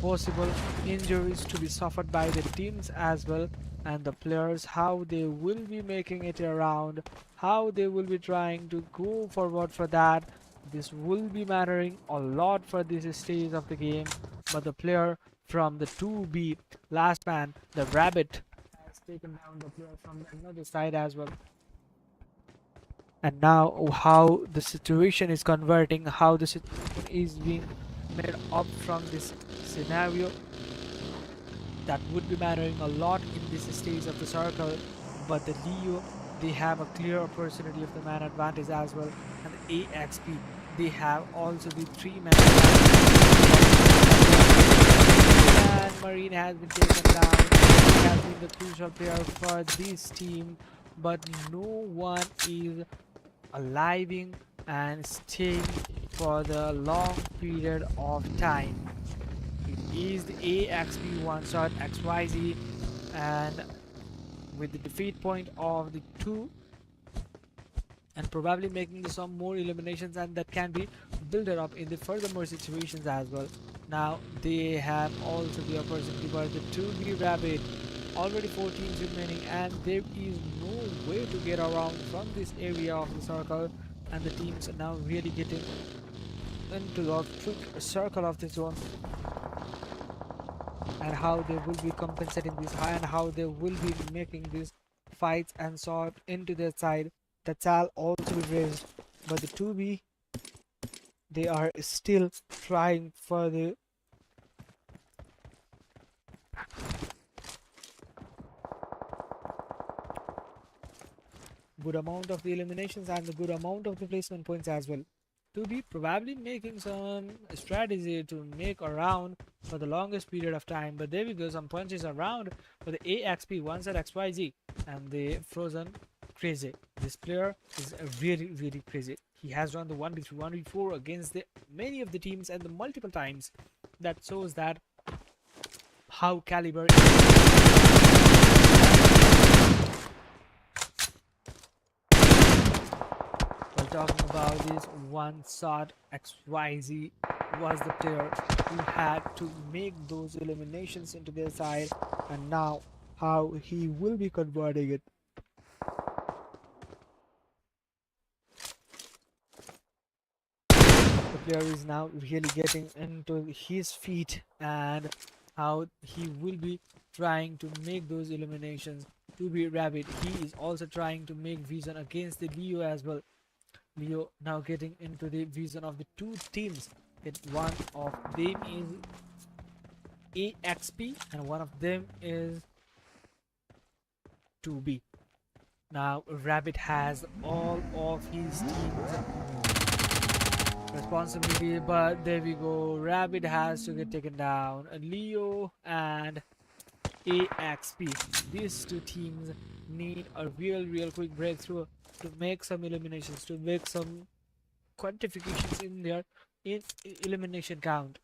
possible injuries to be suffered by the teams as well. And the players, how they will be making it around, how they will be trying to go forward for that, this will be mattering a lot for this stage of the game. But the player from the 2B, last man, the rabbit, has taken down the player from another side as well. And now how the situation is converting, how the situation is being made up from this scenario, that would be mattering a lot in this stage of the circle. But the Leo, they have a clear opportunity of the man advantage as well. And the AXP, they have also the 3-man advantage. And Marine has been taken down. He has been the crucial player for this team, but no one is aliving and staying for the long period of time. It is the AXP one-shot XYZ, and with the defeat point of the 2, and probably making some more eliminations, and that can be built up in the furthermore situations as well. Now they have also the opportunity for the 2B rabbit, already 4 teams remaining, and there is no way to get around from this area of the circle. And the teams are now really getting into the quick circle of the zone. and how they will be compensating this and how they will be making these fights and sort into their side. The Tal also be raised, but the 2B, they are still trying for the good amount of the eliminations and the good amount of the placement points as well. To be probably making some strategy to make a round for the longest period of time, but there we go, some punches around for the AXP, one set XYZ, and the Frozen crazy. This player is really, really crazy. He has run the 1v3, 1v4 against the many of the teams and the multiple times. That shows that how caliber we're talking about this one shot XYZ was the player who had to make those eliminations into their side, and now how he will be converting it. The player is now really getting into his feet and how he will be trying to make those eliminations. To be Rabbit, he is also trying to make vision against the Leo as well. Leo now getting into the vision of the two teams. One of them is AXP and one of them is 2B. Now Rabbit has all of his teams responsibility, but there we go. Rabbit has to get taken down. Leo and AXP. These two teams need a real quick breakthrough to make some eliminations, to make some quantifications in their elimination count.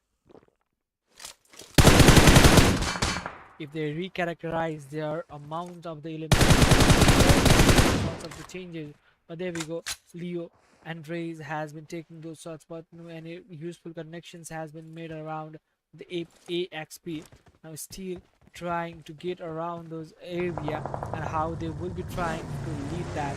If they recharacterize their amount of the elimination, sorts of the changes. But there we go. Leo and Reyes has been taking those shots, but no any useful connections has been made around the AXP. Now still trying to get around those area and how they will be trying to lead that.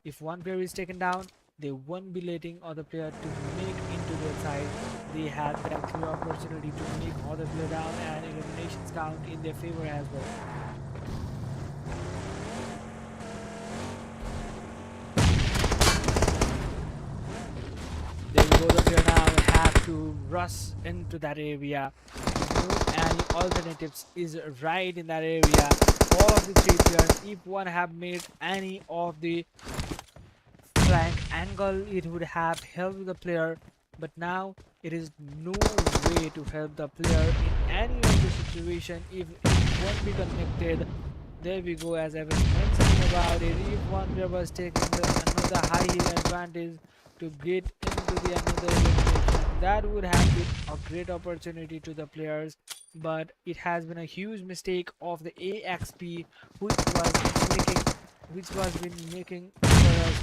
If one player is taken down, they won't be letting other player to make into their side. They had that clear opportunity to make other player down and eliminations count in their favor as well. There we go, the player now have to rush into that area. No any alternatives is right in that area. All of the three players, if one have made any of the flank angle, it would have helped the player, but now it is no way to help the player in any of the situation if it won't be connected. There we go, as I was mentioning about it, if one player was taking another high heel advantage to get into the another elimination, that would have been a great opportunity to the players, but it has been a huge mistake of the AXP which was been making for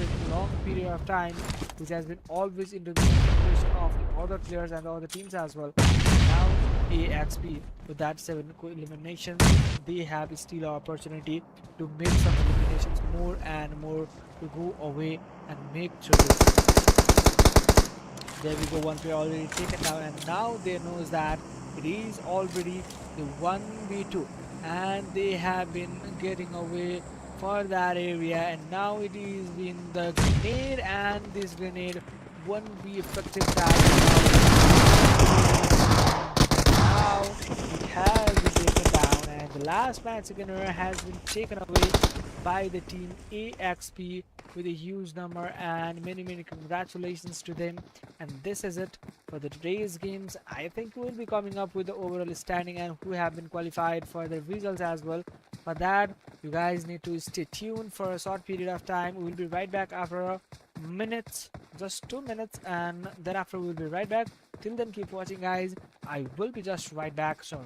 a long period of time, which has been always into the concentration of the other players and the other teams as well. Now AXP with that 7 eliminations, they have still an opportunity to make some eliminations more and more to go away and make through this. There we go, one player already taken down, and now they knows that it is already the 1v2 and they have been getting away for that area, and now it is in the grenade, and this grenade won't be effective that now it has been taken down, and the last match winner has been taken away by the team AXP with a huge number, and many congratulations to them. And this is it for the today's games. I think we'll be coming up with the overall standing and who have been qualified for the results as well. For that, you guys need to stay tuned for a short period of time. We'll be right back after a minute, just 2 minutes, and then after we'll be right back. Till then, keep watching, guys. I will be just right back soon.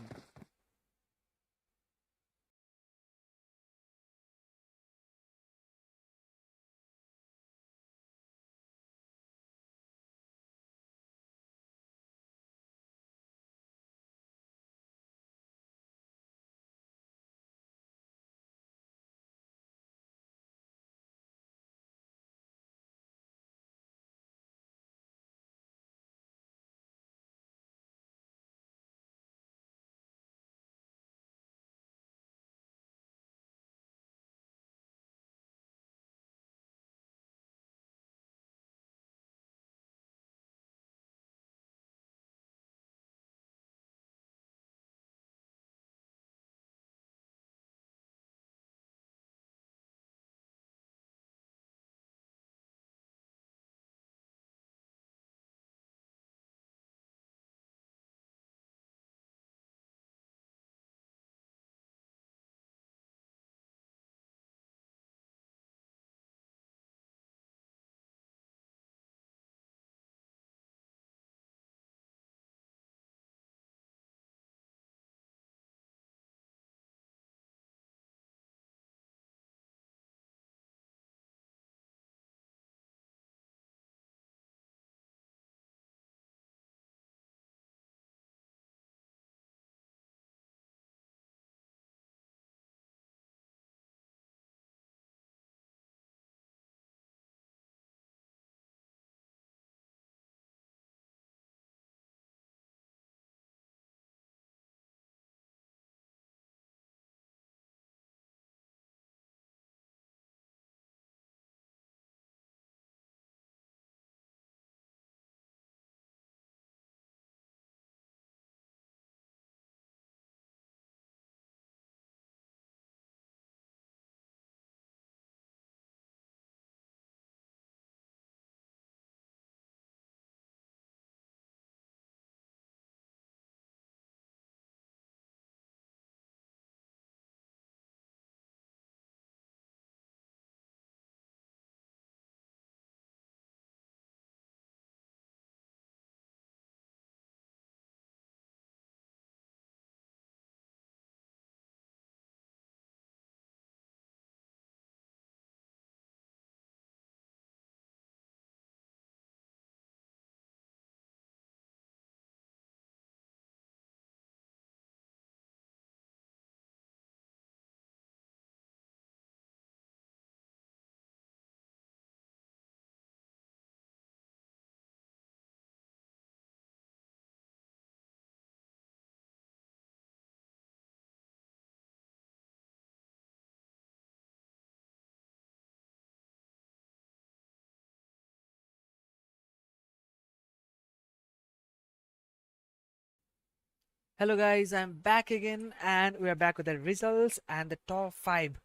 Hello guys, I'm back again and we are back with the results and the top 5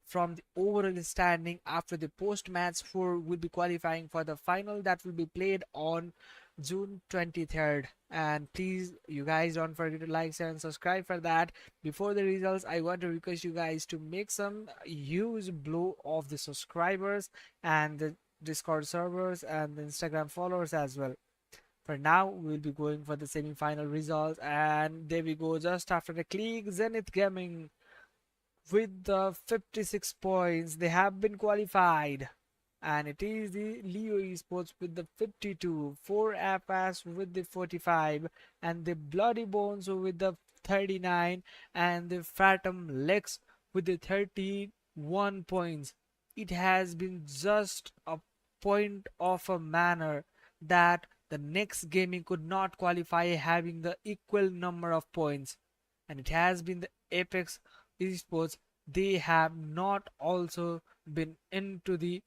from the overall standing after the post-match 4 will be qualifying for the final that will be played on June 23rd. And please, you guys don't forget to like, share and subscribe for that. Before the results, I want to request you guys to make some huge blow of the subscribers and the Discord servers and the Instagram followers as well. For now, we'll be going for the semi-final results, and there we go. Just after the click, Zenith Gaming with the 56 points, they have been qualified, and it is the Leo Esports with the 52, 4FS with the 45, and the Bloody Bones with the 39, and the Phantom Lex with the 31 points. It has been just a point of a manner that the next gaming could not qualify having the equal number of points, and it has been the Apex Esports. They have not also been into the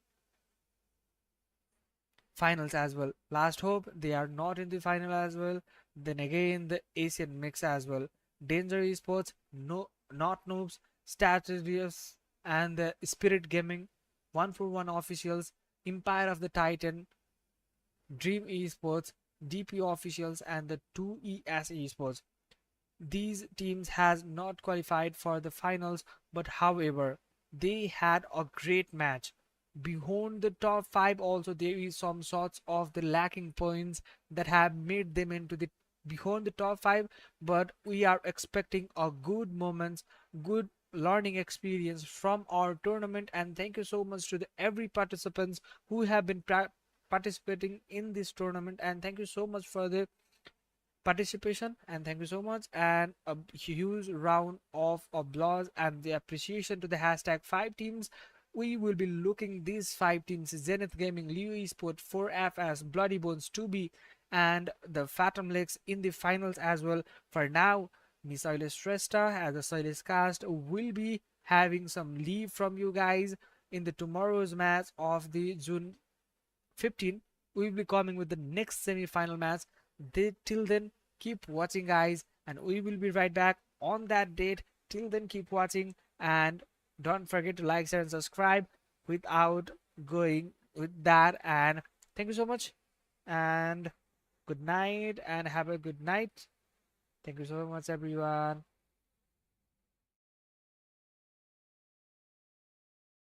finals as well. Last hope, they are not in the final as well. Then again, the Asian mix as well. Danger Esports, no, not noobs, Strategies, and the Spirit Gaming, 141 officials, Empire of the Titan, Dream Esports, DP officials, and the 2ES Esports. These teams has not qualified for the finals, but however, they had a great match. Beyond the top 5 also there is some sorts of the lacking points that have made them into the beyond the top 5, but we are expecting a good moments, good learning experience from our tournament. And thank you so much to the every participants who have been participating in this tournament, and thank you so much for the participation, and thank you so much, and a huge round of applause and the appreciation to the hashtag 5 teams. We will be looking these 5 teams: Zenith Gaming, Leo Esport, 4FS, Bloody Bones, 2B, and the Phantom Legs in the finals as well. For now, Miss Silas Resta as the Silas cast will be having some leave from you guys in the tomorrow's match of the June 15. We will be coming with the next semi-final match. Till then, keep watching guys, and we will be right back on that date. Till then, keep watching, and don't forget to like, share and subscribe without going with that. And thank you so much, and good night, and have a good night. Thank you so much everyone.